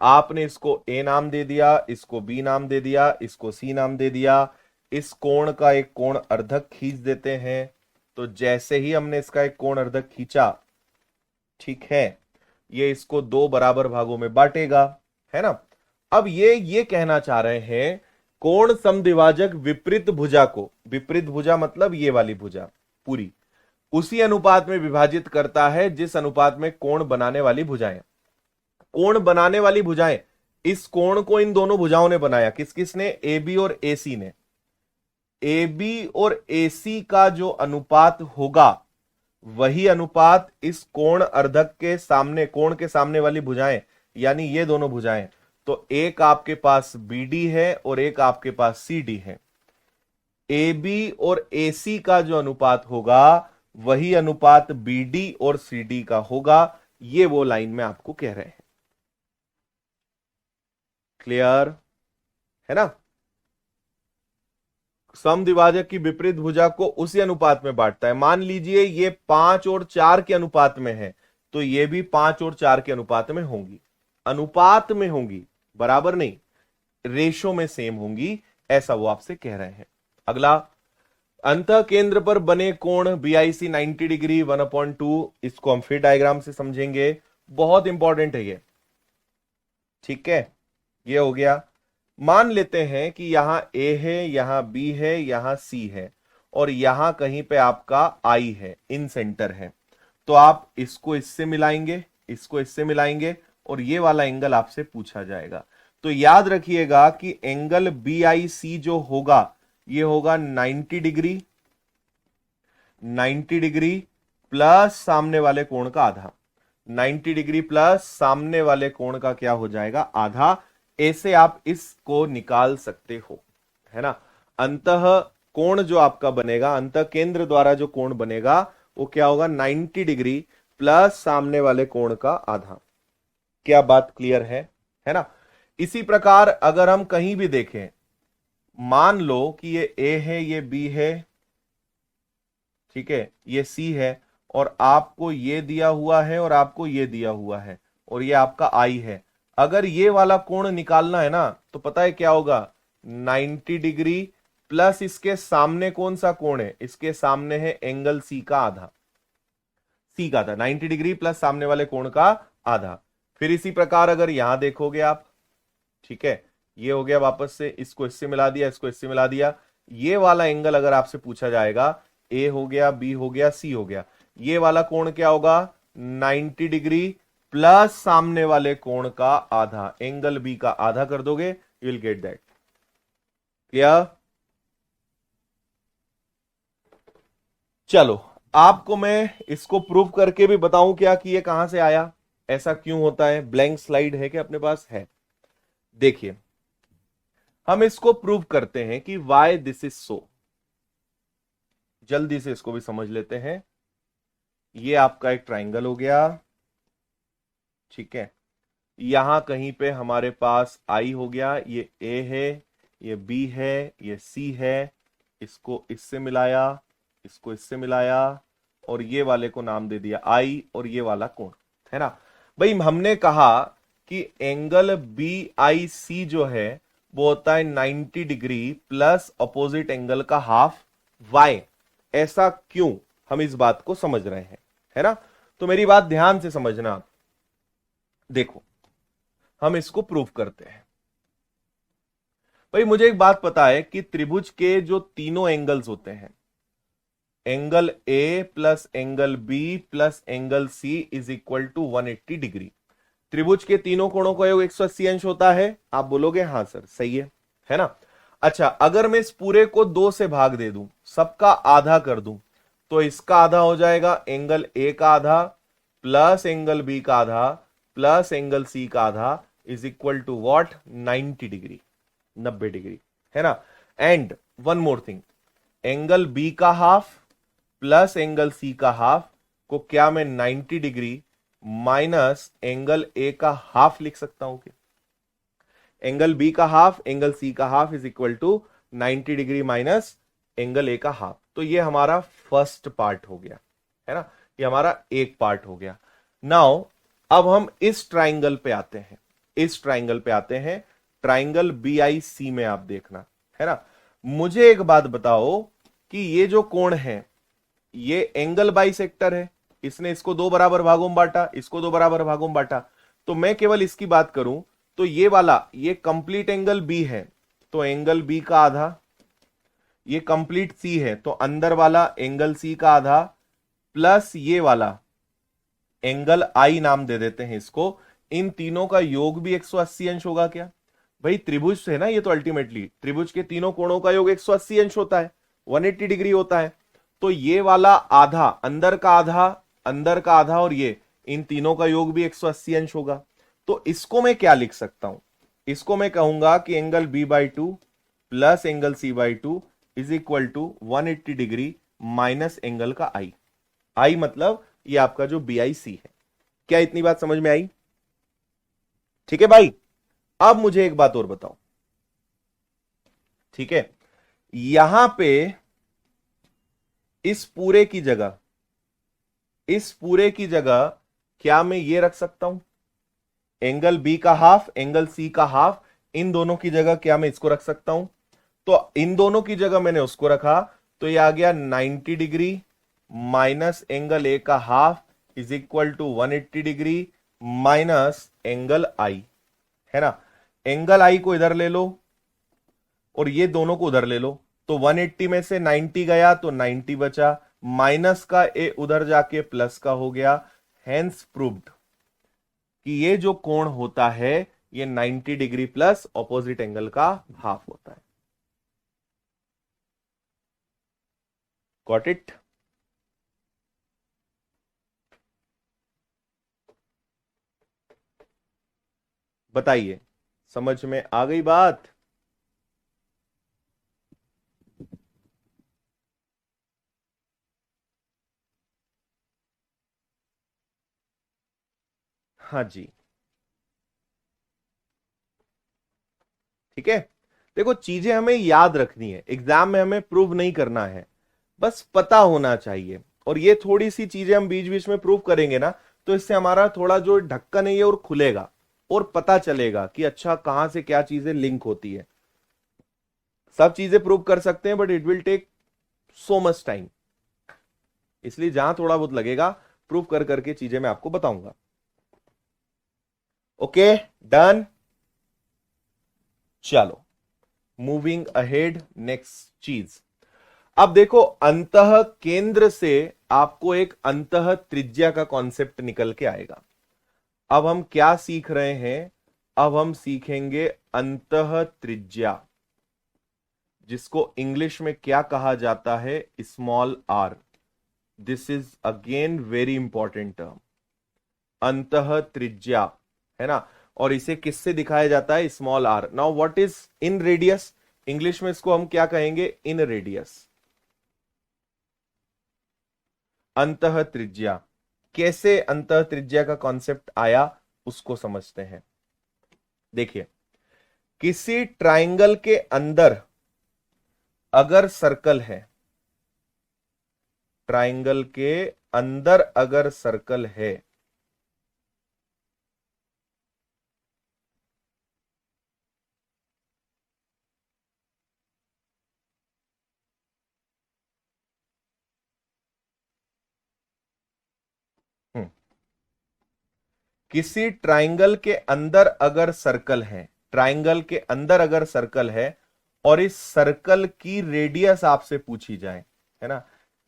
आपने इसको ए नाम दे दिया, इसको बी नाम दे दिया, इसको सी नाम दे दिया। इस कोण का एक कोण अर्धक खींच देते हैं। तो जैसे ही हमने इसका एक कोण अर्धक खींचा, ठीक है, ये इसको दो बराबर भागों में बांटेगा, है ना। अब ये कहना चाह रहे हैं कोण समद्विभाजक विपरीत भुजा को, विपरीत भुजा मतलब ये वाली भुजा पूरी, उसी अनुपात में विभाजित करता है जिस अनुपात में कोण बनाने वाली भुजाएं। कोण बनाने वाली भुजाएं, इस कोण को इन दोनों भुजाओं ने बनाया, किस किसने, ए बी और ए सी ने। ए बी और ए सी का जो अनुपात होगा वही अनुपात इस कोण अर्धक के सामने, कोण के सामने वाली भुजाएं यानी ये दोनों भुजाएं, तो एक आपके पास बी डी है और एक आपके पास सी डी है। ए बी और ए सी का जो अनुपात होगा वही अनुपात बी डी और सी डी का होगा। ये वो लाइन में आपको कह रहे हैं। क्लियर है ना। समद्विभाजक की विपरीत भुजा को उसी अनुपात में बांटता है। मान लीजिए ये 5 और 4 के अनुपात में है, तो ये भी 5 और 4 के अनुपात में होंगी, अनुपात में होंगी, बराबर नहीं, रेशो में सेम होंगी, ऐसा वो आपसे कह रहे हैं। अगला, अंतः केंद्र पर बने कोण बीआईसी 90 डिग्री 1/2, इसको हम फिर डायग्राम से समझेंगे, बहुत इंपॉर्टेंट है ये, ठीक है। ये हो गया। मान लेते हैं कि यहां ए है, यहां बी है, यहां सी है और यहां कहीं पे आपका आई है, इन सेंटर है। तो आप इसको इससे मिलाएंगे, इसको इससे मिलाएंगे और ये वाला एंगल आपसे पूछा जाएगा। तो याद रखिएगा कि एंगल बी आई सी जो होगा ये होगा 90 डिग्री, 90 डिग्री प्लस सामने वाले कोण का आधा, 90 डिग्री प्लस सामने वाले कोण का क्या हो जाएगा, आधा। ऐसे आप इसको निकाल सकते हो, है ना। अंतः कोण जो आपका बनेगा, अंतः केंद्र द्वारा जो कोण बनेगा वो क्या होगा, 90 डिग्री प्लस सामने वाले कोण का आधा। क्या बात क्लियर है ना। इसी प्रकार अगर हम कहीं भी देखें, मान लो कि ये ए है, ये बी है, ठीक है, ये सी है, और आपको ये दिया हुआ है और आपको ये दिया हुआ है, और ये आपका आई है। अगर ये वाला कोण निकालना है ना, तो पता है क्या होगा, 90 डिग्री प्लस इसके सामने कौन सा कोण है, इसके सामने है एंगल सी का आधा, सी का आधा, 90 डिग्री प्लस सामने वाले कोण का आधा। फिर इसी प्रकार अगर यहां देखोगे आप, ठीक है, ये हो गया, वापस से इसको इससे मिला दिया, इसको इससे मिला दिया। ये वाला एंगल अगर आपसे पूछा जाएगा, ए हो गया, बी हो गया, सी हो गया, ये वाला कोण क्या होगा, 90 डिग्री प्लस सामने वाले कोण का आधा, एंगल बी का आधा कर दोगे, you will get that. Clear. चलो आपको मैं इसको प्रूव करके भी बताऊं क्या कि ये कहां से आया, ऐसा क्यों होता है। ब्लैंक स्लाइड है कि अपने पास है, देखिए हम इसको प्रूव करते हैं कि वाई दिस इज सो। जल्दी से इसको भी समझ लेते हैं। ये आपका एक ट्राइंगल हो गया, ठीक है, यहां कहीं पे हमारे पास आई हो गया, ये ए है, ये बी है, ये सी है, इसको इससे मिलाया, इसको इससे मिलाया, और ये वाले को नाम दे दिया आई, और ये वाला कोण, है ना। भाई हमने कहा कि एंगल बी आई सी जो है वो होता है 90 डिग्री प्लस अपोजिट एंगल का हाफ वाई। ऐसा क्यों, हम इस बात को समझ रहे हैं, है ना। तो मेरी बात ध्यान से समझना। देखो हम इसको प्रूव करते हैं। भाई मुझे एक बात पता है कि त्रिभुज के जो तीनों एंगल्स होते हैं, angle A plus angle B plus angle C is equal to 180 degree. त्रिभुज के तीनों कोणों का योग 180 अंश होता है। आप बोलोगे हाँ सर सही है ना। अच्छा, अगर मैं इस पूरे को 2 से भाग दे दूं, सबका आधा कर दूं, तो इसका आधा हो जाएगा एंगल ए का आधा प्लस एंगल बी का आधा प्लस एंगल सी का आधा is equal to what, 90 degree, 90 degree, है ना। And one more thing, angle B का हाफ प्लस एंगल सी का हाफ को क्या मैं 90 डिग्री माइनस एंगल ए का हाफ लिख सकता हूं क्या। एंगल बी का हाफ एंगल सी का half is equal to 90 degree minus angle A का हाफ। तो ये हमारा फर्स्ट पार्ट हो गया, है ना, ये हमारा एक पार्ट हो गया। नाउ अब हम इस ट्राइंगल पे आते हैं, इस ट्राइंगल पे आते हैं, ट्राइंगल बी आई सी में आप देखना, है ना। मुझे एक बात बताओ कि ये जो कोण है ये एंगल बाइसेक्टर है, इसने इसको 2 बराबर भागों में बांटा, इसको 2 बराबर भागों में बांटा, तो मैं केवल इसकी बात करूं तो ये वाला, ये कंप्लीट एंगल बी है तो एंगल बी का आधा, ये कंप्लीट सी है तो अंदर वाला एंगल सी का आधा, प्लस ये वाला एंगल आई नाम दे देते हैं इसको, इन तीनों का योग भी 180 अंश होगा क्या। भाई त्रिभुज है ना ये, तो अल्टीमेटली त्रिभुज के तीनों कोणों का योग 180 अंश होता है, 180 डिग्री होता है। तो ये वाला आधा, अंदर का आधा, अंदर का आधा, और ये इन तीनों का योग भी 180 अंश होगा। तो इसको मैं क्या लिख सकता हूं, इसको मैं कहूंगा कि angle B by two plus angle C by two is equal to 180 degree minus angle का आई। आई मतलब ये आपका जो बी आई सी है। क्या इतनी बात समझ में आई, ठीक है भाई। अब मुझे एक बात और बताओ, ठीक है, यहां पे इस पूरे की जगह, इस पूरे की जगह क्या मैं ये रख सकता हूं, एंगल बी का हाफ एंगल सी का हाफ, इन दोनों की जगह क्या मैं इसको रख सकता हूं। तो इन दोनों की जगह मैंने उसको रखा, तो ये आ गया 90 डिग्री माइनस एंगल ए का half is equal to 180 degree minus angle I, है ना। एंगल आई को इधर ले लो और ये दोनों को उधर ले लो, तो 180 में से 90 गया तो 90 बचा, माइनस का ए उधर जाके प्लस का हो गया। हेंस प्रूव्ड कि ये जो कोण होता है ये 90 डिग्री प्लस ऑपोजिट एंगल का हाफ होता है। Got it? बताइए, समझ में आ गई बात? हाँ जी, ठीक है। देखो, चीजें हमें याद रखनी है, एग्जाम में हमें प्रूव नहीं करना है, बस पता होना चाहिए। और ये थोड़ी सी चीजें हम बीच बीच में प्रूव करेंगे ना, तो इससे हमारा थोड़ा जो ढक्कन है ये और खुलेगा, और पता चलेगा कि अच्छा कहां से क्या चीजें लिंक होती है। सब चीजें प्रूव कर सकते हैं, but it will take so much time, इसलिए जहां थोड़ा बहुत लगेगा प्रूव कर करके चीजें मैं आपको बताऊंगा। Okay, done. चलो, मूविंग अहेड, नेक्स्ट चीज। अब देखो, अंतः केंद्र से आपको एक अंतः त्रिज्या का कॉन्सेप्ट निकल के आएगा। अब हम क्या सीख रहे हैं? अब हम सीखेंगे अंतः त्रिज्या, जिसको इंग्लिश में क्या कहा जाता है? Small R. This is again very important term, अंतः त्रिज्या, है ना। और इसे किससे दिखाया जाता है? Small R. Now what is in radius? English में इसको हम क्या कहेंगे? In radius. अंतः त्रिज्या, कैसे अंतः त्रिज्या का कॉन्सेप्ट आया उसको समझते हैं। देखिए, किसी ट्राइंगल के अंदर अगर सर्कल है, ट्राइंगल के अंदर अगर सर्कल है, हम्म, किसी ट्राइंगल के अंदर अगर सर्कल है, ट्राइंगल के अंदर अगर सर्कल है, और इस सर्कल की रेडियस आपसे पूछी जाए, है ना,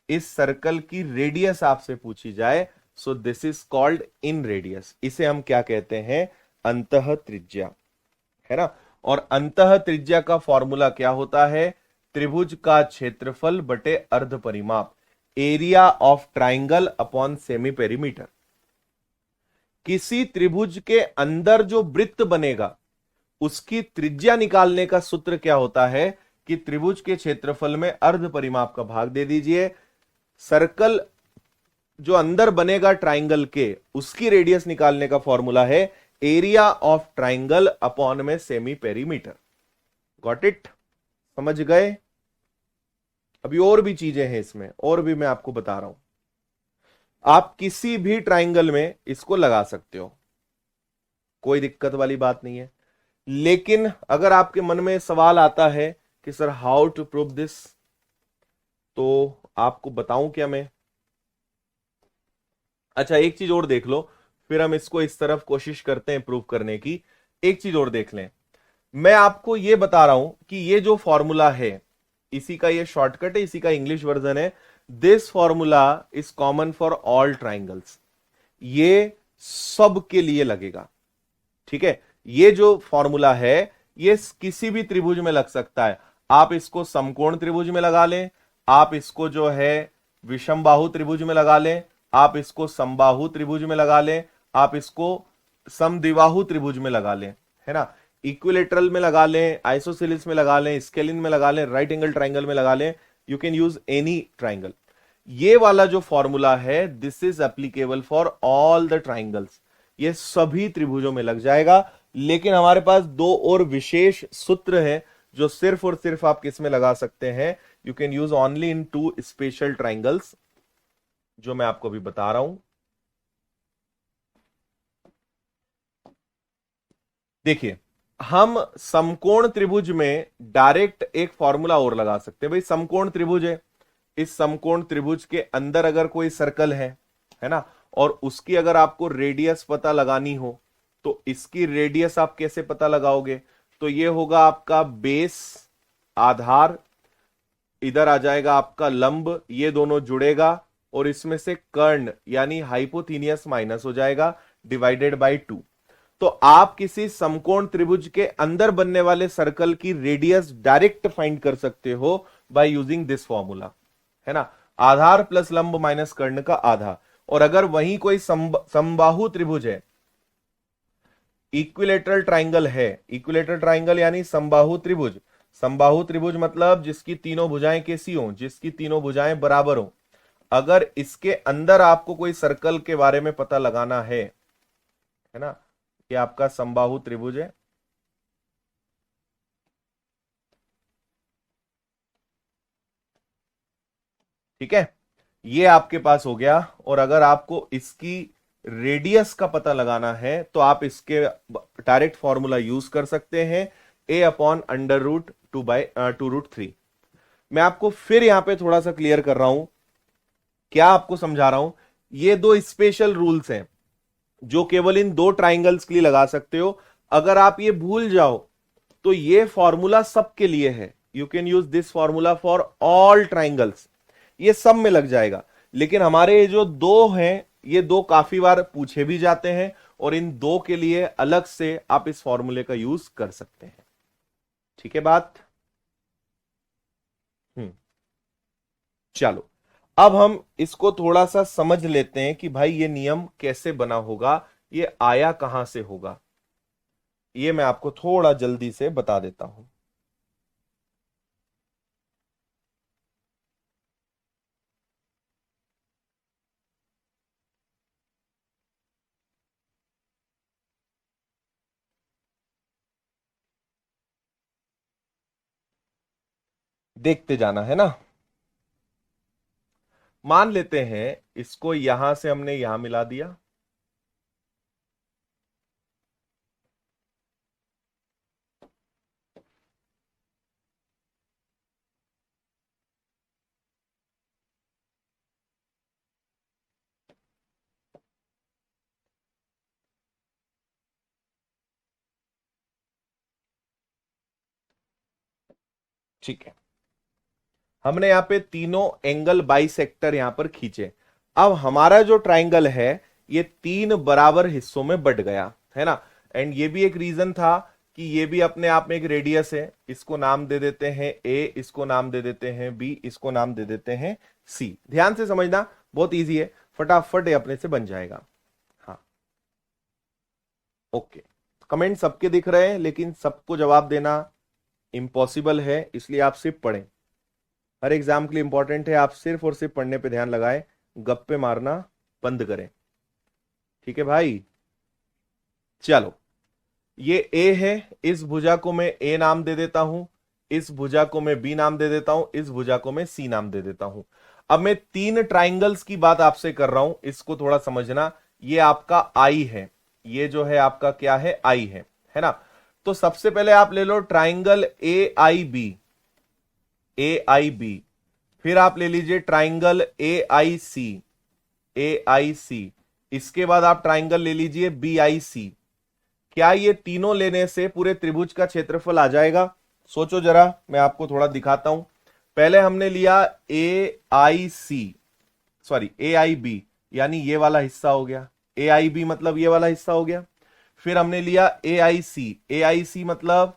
इस सर्कल की रेडियस आपसे पूछी जाए, so this is called in radius. इसे हम क्या कहते हैं? अंतः त्रिज्या, है ना। और अंतः त्रिज्या का फॉर्मूला क्या होता है? त्रिभुज का क्षेत्रफल बटे अर्ध परिमाप, area of triangle upon semi perimeter. किसी त्रिभुज के अंदर जो वृत्त बनेगा उसकी त्रिज्या निकालने का सूत्र क्या होता है? कि त्रिभुज के क्षेत्रफल में अर्ध परिमाप का भाग दे दीजिए, सर्कल जो अंदर बनेगा ट्राइंगल के, उसकी रेडियस निकालने का फॉर्मूला है एरिया ऑफ ट्राइंगल अपॉन में सेमी पेरीमीटर। Got it? समझ गए? अभी और भी चीजें हैं इसमें, और भी मैं आपको बता रहा हूं। आप किसी भी ट्राइंगल में इसको लगा सकते हो, कोई दिक्कत वाली बात नहीं है। लेकिन अगर आपके मन में सवाल आता है कि sir how to prove this, तो आपको बताऊं क्या मैं? अच्छा, एक चीज और देख लो, फिर हम इसको इस तरफ कोशिश करते हैं प्रूव करने की। एक चीज और देख लें, मैं आपको यह बता रहा हूं कि ये जो फॉर्मूला है, इसी का ये शॉर्टकट है, इसी का इंग्लिश वर्जन है। This formula is common for all triangles, ये सब के लिए लगेगा, ठीक है। ये जो फॉर्मूला है ये किसी भी त्रिभुज में लग सकता है। आप इसको समकोण त्रिभुज में लगा लें, आप इसको जो है विषमबाहु त्रिभुज में लगा लें, आप इसको समबाहु त्रिभुज में लगा लें, आप इसको समद्विबाहु त्रिभुज में लगा लें, है ना, इक्विलेटरल में लगा लें, आइसोसेलिस में लगा लें, स्केलिन में लगा लें, राइट एंगल ट्राइंगल में लगा लें। You can use any triangle. ये वाला जो फॉर्मूला है this is applicable for all the triangles, ये सभी त्रिभुजों में लग जाएगा। लेकिन हमारे पास दो और विशेष सूत्र हैं जो सिर्फ और सिर्फ आप किस में लगा सकते हैं? You can use only in two special triangles, जो मैं आपको अभी बता रहा हूं। देखिए, हम समकोण त्रिभुज में डायरेक्ट एक फॉर्मूला और लगा सकते हैं। भाई समकोण त्रिभुज है, इस समकोण त्रिभुज के अंदर अगर कोई सर्कल है ना, और उसकी अगर आपको रेडियस पता लगानी हो, तो इसकी रेडियस आप कैसे पता लगाओगे? तो ये होगा आपका बेस, आधार, इधर आ जाएगा आपका लंब, ये दोनों जुड़ेगा, और इसमें से कर्ण यानी हाइपोथीनियस माइनस हो जाएगा, डिवाइडेड बाय 2। तो आप किसी समकोण त्रिभुज के अंदर बनने वाले सर्कल की रेडियस डायरेक्ट फाइंड कर सकते हो बाय यूजिंग दिस फॉर्मूला, है ना। आधार प्लस लंब माइनस कर्ण का आधा। और अगर वहीं कोई समबाहु त्रिभुज है, इक्विलेटरल ट्राइंगल है, इक्विलेटरल ट्राइंगल यानी समबाहु त्रिभुज, समबाहु त्रिभुज मतलब जिसकी तीनों भुजाएं कैसी हो, जिसकी तीनों भुजाएं बराबर हो, अगर इसके अंदर आपको कोई सर्कल के बारे में पता लगाना है ना, कि आपका समबाहु त्रिभुज है, ठीक है, ये आपके पास हो गया। और अगर आपको इसकी रेडियस का पता लगाना है तो आप इसके डायरेक्ट फॉर्मूला यूज कर सकते हैं, a अपॉन अंडर रूट 2/√3। मैं आपको फिर यहां पे थोड़ा सा क्लियर कर रहा हूं, क्या आपको समझा रहा हूं, ये दो स्पेशल रूल्स हैं जो केवल इन दो ट्राइंगल्स के लिए लगा सकते हो। अगर आप ये भूल जाओ तो ये फॉर्मूला सबके लिए है, you can use this formula for all triangles, ये सब में लग जाएगा। लेकिन हमारे ये जो दो हैं, ये दो काफी बार पूछे भी जाते हैं और इन दो के लिए अलग से आप इस फॉर्मूले का यूज कर सकते हैं, ठीक है बात। हम्म चलो, अब हम इसको थोड़ा सा समझ लेते हैं कि भाई ये नियम कैसे बना होगा, ये आया कहां से होगा, ये मैं आपको थोड़ा जल्दी से बता देता हूं। देखते जाना है ना। मान लेते हैं इसको यहां से हमने यहां मिला दिया, ठीक है, हमने यहां पे तीनों एंगल बाइसेक्टर यहां पर खींचे। अब हमारा जो ट्राइंगल है ये तीन बराबर हिस्सों में बट गया, है ना। एंड ये भी एक रीजन था कि ये भी अपने आप में एक रेडियस है, इसको नाम दे देते हैं ए, इसको नाम दे देते हैं बी, इसको नाम दे देते हैं सी। ध्यान से समझना, बहुत इजी है, फटाफट ये अपने से बन जाएगा। हाँ ओके, कमेंट सबके दिख रहे हैं लेकिन सबको जवाब देना इम्पॉसिबल है, इसलिए आप सिर्फ पढ़ें। हर एग्जाम के लिए इंपॉर्टेंट है, आप सिर्फ और सिर्फ पढ़ने पे ध्यान लगाएं, गप्पे मारना बंद करें, ठीक है भाई। चलो, ये ए है, इस भुजा को मैं ए नाम दे देता हूं, इस भुजा को मैं बी नाम दे देता हूं, इस भुजा को मैं सी नाम दे देता हूं। अब मैं तीन ट्राइंगल्स की बात आपसे कर रहा हूं, इसको थोड़ा समझना। ये आपका आई है, ये जो है आपका क्या है, आई है ना। तो सबसे पहले आप ले लो triangle A I B, A I B. फिर आप ले लीजिए ट्राइंगल ए आई सी, ए आई सी। इसके बाद आप ट्राइंगल ले लीजिए बी आई सी। क्या ये तीनों लेने से पूरे त्रिभुज का क्षेत्रफल आ जाएगा? सोचो जरा, मैं आपको थोड़ा दिखाता हूं। पहले हमने लिया ए आई सी, सॉरी ए आई बी, यानी ये वाला हिस्सा हो गया, ए आई बी मतलब ये वाला हिस्सा हो गया। फिर हमने लिया ए आई सी, ए आई सी मतलब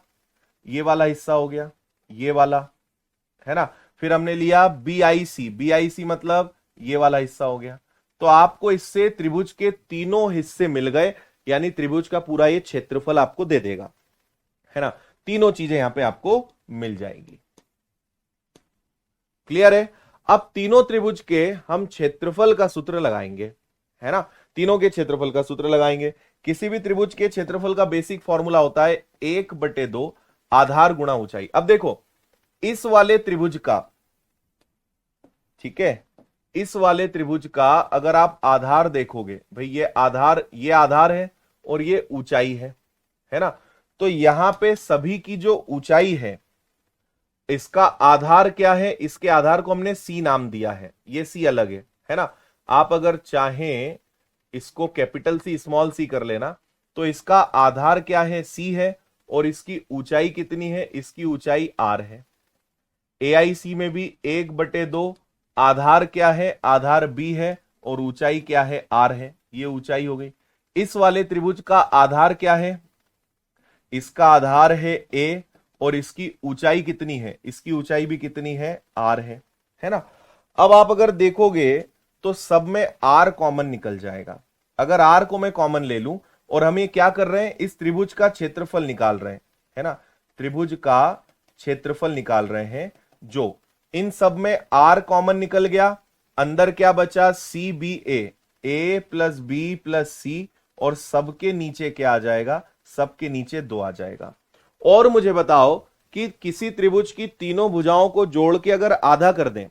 ये वाला हिस्सा हो गया, ये वाला, है ना। फिर हमने लिया B I C, B I सी मतलब ये वाला हिस्सा हो गया। तो आपको इससे त्रिभुज के तीनों हिस्से मिल गए, यानी त्रिभुज का पूरा ये क्षेत्रफल आपको दे देगा, है ना। तीनों चीजें यहां पे आपको मिल जाएंगी, क्लियर है। अब तीनों त्रिभुज के हम क्षेत्रफल का सूत्र लगाएंगे, है ना। तीनों के क्षेत्रफल का सूत्र लगाएंगे। किसी भी त्रिभुज के क्षेत्रफल का बेसिक फॉर्मूला होता है 1/2 आधार गुणा ऊंचाई। अब देखो, इस वाले त्रिभुज का, ठीक है, इस वाले त्रिभुज का अगर आप आधार देखोगे, भाई ये आधार है और ये ऊंचाई है ना। तो यहां पे सभी की जो ऊंचाई है, इसका आधार क्या है, इसके आधार को हमने सी नाम दिया है, ये सी अलग है ना। आप अगर चाहें इसको कैपिटल सी स्मॉल सी कर लेना, तो इसका आधार क्या है, सी है, और इसकी ऊंचाई कितनी है, इसकी ऊंचाई आर है। एआईसी में भी 1/2 आधार क्या है, आधार बी है, और ऊंचाई क्या है, आर है, ये ऊंचाई हो गई। इस वाले त्रिभुज का आधार क्या है? इसका आधार है ए, और इसकी ऊंचाई कितनी है? इसकी ऊंचाई भी कितनी है? आर है ना। अब आप अगर देखोगे तो सब में आर कॉमन निकल जाएगा। अगर आर को मैं कॉमन ले लूं, और हम ये क्या कर रहे हैं, इस त्रिभुज का क्षेत्रफल निकाल रहे हैं, है ना। त्रिभुज का क्षेत्रफल निकाल रहे हैं, जो इन सब में आर कॉमन निकल गया, अंदर क्या बचा? सी बी ए प्लस बी प्लस सी, और सबके नीचे क्या आ जाएगा? सबके नीचे 2 आ जाएगा। और मुझे बताओ कि किसी त्रिभुज की तीनों भुजाओं को जोड़ के अगर आधा कर दें,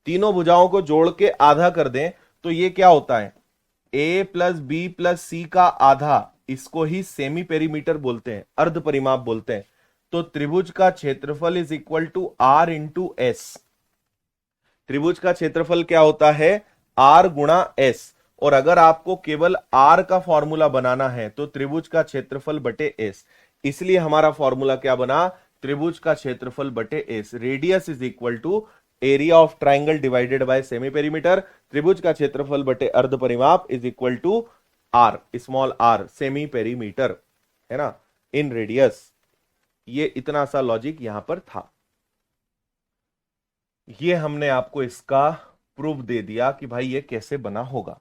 तीनों भुजाओं को जोड़ के आधा कर दें, तो ये क्या होता है? ए प्लस बी प्लस सी का आधा, इसको ही सेमी पेरीमीटर बोलते हैं, अर्ध परिमाप बोलते हैं। तो त्रिभुज का क्षेत्रफल is equal to R into S. त्रिभुज का क्षेत्रफल क्या होता है? आर गुणा एस। और अगर आपको केवल आर का फॉर्मूला बनाना है तो त्रिभुज का क्षेत्रफल बटे एस। इसलिए हमारा फॉर्मूला क्या बना? त्रिभुज का क्षेत्रफल बटे एस। Radius is equal to area of triangle divided by semi perimeter. त्रिभुज का क्षेत्रफल बटे अर्ध परिमाप is equal to R, small R, semi perimeter, है ना, इन रेडियस। ये इतना सा लॉजिक यहां पर था। ये हमने आपको इसका प्रूफ दे दिया कि भाई ये कैसे बना होगा।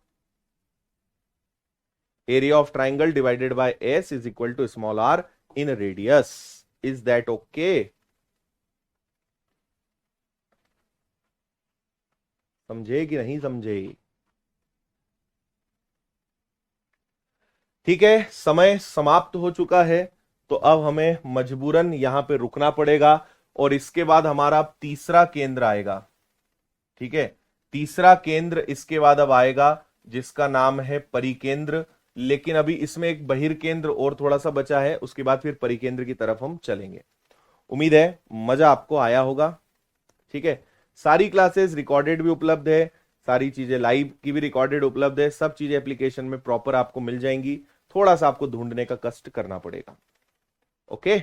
Area of triangle divided by S is equal to small R in radius. Is that okay? समझे कि नहीं समझे? ठीक है, समय समाप्त हो चुका है, तो अब हमें मजबूरन यहां पे रुकना पड़ेगा, और इसके बाद हमारा तीसरा केंद्र आएगा। ठीक है, तीसरा केंद्र इसके बाद अब आएगा, जिसका नाम है परिकेंद्र। लेकिन अभी इसमें एक बहिर्केंद्र और थोड़ा सा बचा है, उसके बाद फिर परिकेंद्र की तरफ हम चलेंगे। उम्मीद है मजा आपको आया होगा। ठीक है, सारी क्लासेस रिकॉर्डेड भी उपलब्ध है, सारी चीजें लाइव की भी रिकॉर्डेड उपलब्ध है, सब चीजें एप्लीकेशन में प्रॉपर आपको मिल जाएंगी। थोड़ा सा आपको ढूंढने का कष्ट करना पड़ेगा। ओके,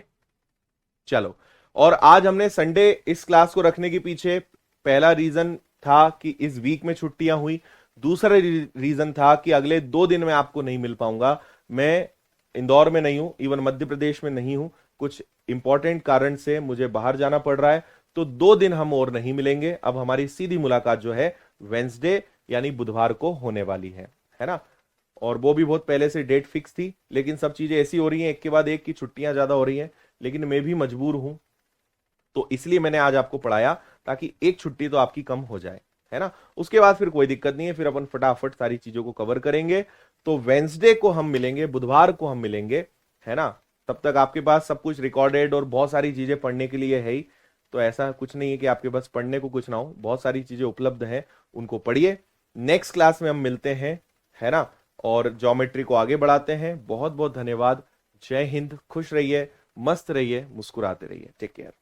चलो। और आज हमने संडे इस क्लास को रखने के पीछे पहला रीजन था कि इस वीक में छुट्टियां हुई। दूसरा रीजन था कि अगले 2 दिन में आपको नहीं मिल पाऊंगा। मैं इंदौर में नहीं हूं, इवन मध्य प्रदेश में नहीं हूं, कुछ इंपॉर्टेंट कारण से मुझे बाहर जाना पड़ रहा है। तो 2 दिन हम और नहीं मिलेंगे। अब हमारी सीधी मुलाकात जो है वेंसडे यानी बुधवार को होने वाली है ना। और वो भी बहुत पहले से डेट फिक्स थी, लेकिन सब चीजें ऐसी हो रही हैं, एक के बाद एक की छुट्टियां ज्यादा हो रही हैं, लेकिन मैं भी मजबूर हूं, तो इसलिए मैंने आज आपको पढ़ाया, ताकि एक छुट्टी तो आपकी कम हो जाए, है ना। उसके बाद फिर कोई दिक्कत नहीं है, फिर अपन फटाफट सारी चीजों को कवर करेंगे। तो वेंसडे को हम मिलेंगे, बुधवार को हम मिलेंगे, है ना। तब तक आपके पास सब कुछ रिकॉर्डेड और बहुत सारी चीजें पढ़ने के लिए है ही। तो ऐसा कुछ नहीं है कि आपके पास पढ़ने को कुछ ना हो, बहुत सारी चीजें उपलब्ध हैं, उनको पढ़िए। नेक्स्ट क्लास में हम मिलते हैं, है ना, और ज्योमेट्री को आगे बढ़ाते हैं। बहुत बहुत धन्यवाद। जय हिंद, खुश रहिए, मस्त रहिए, मुस्कुराते रहिए। Take care.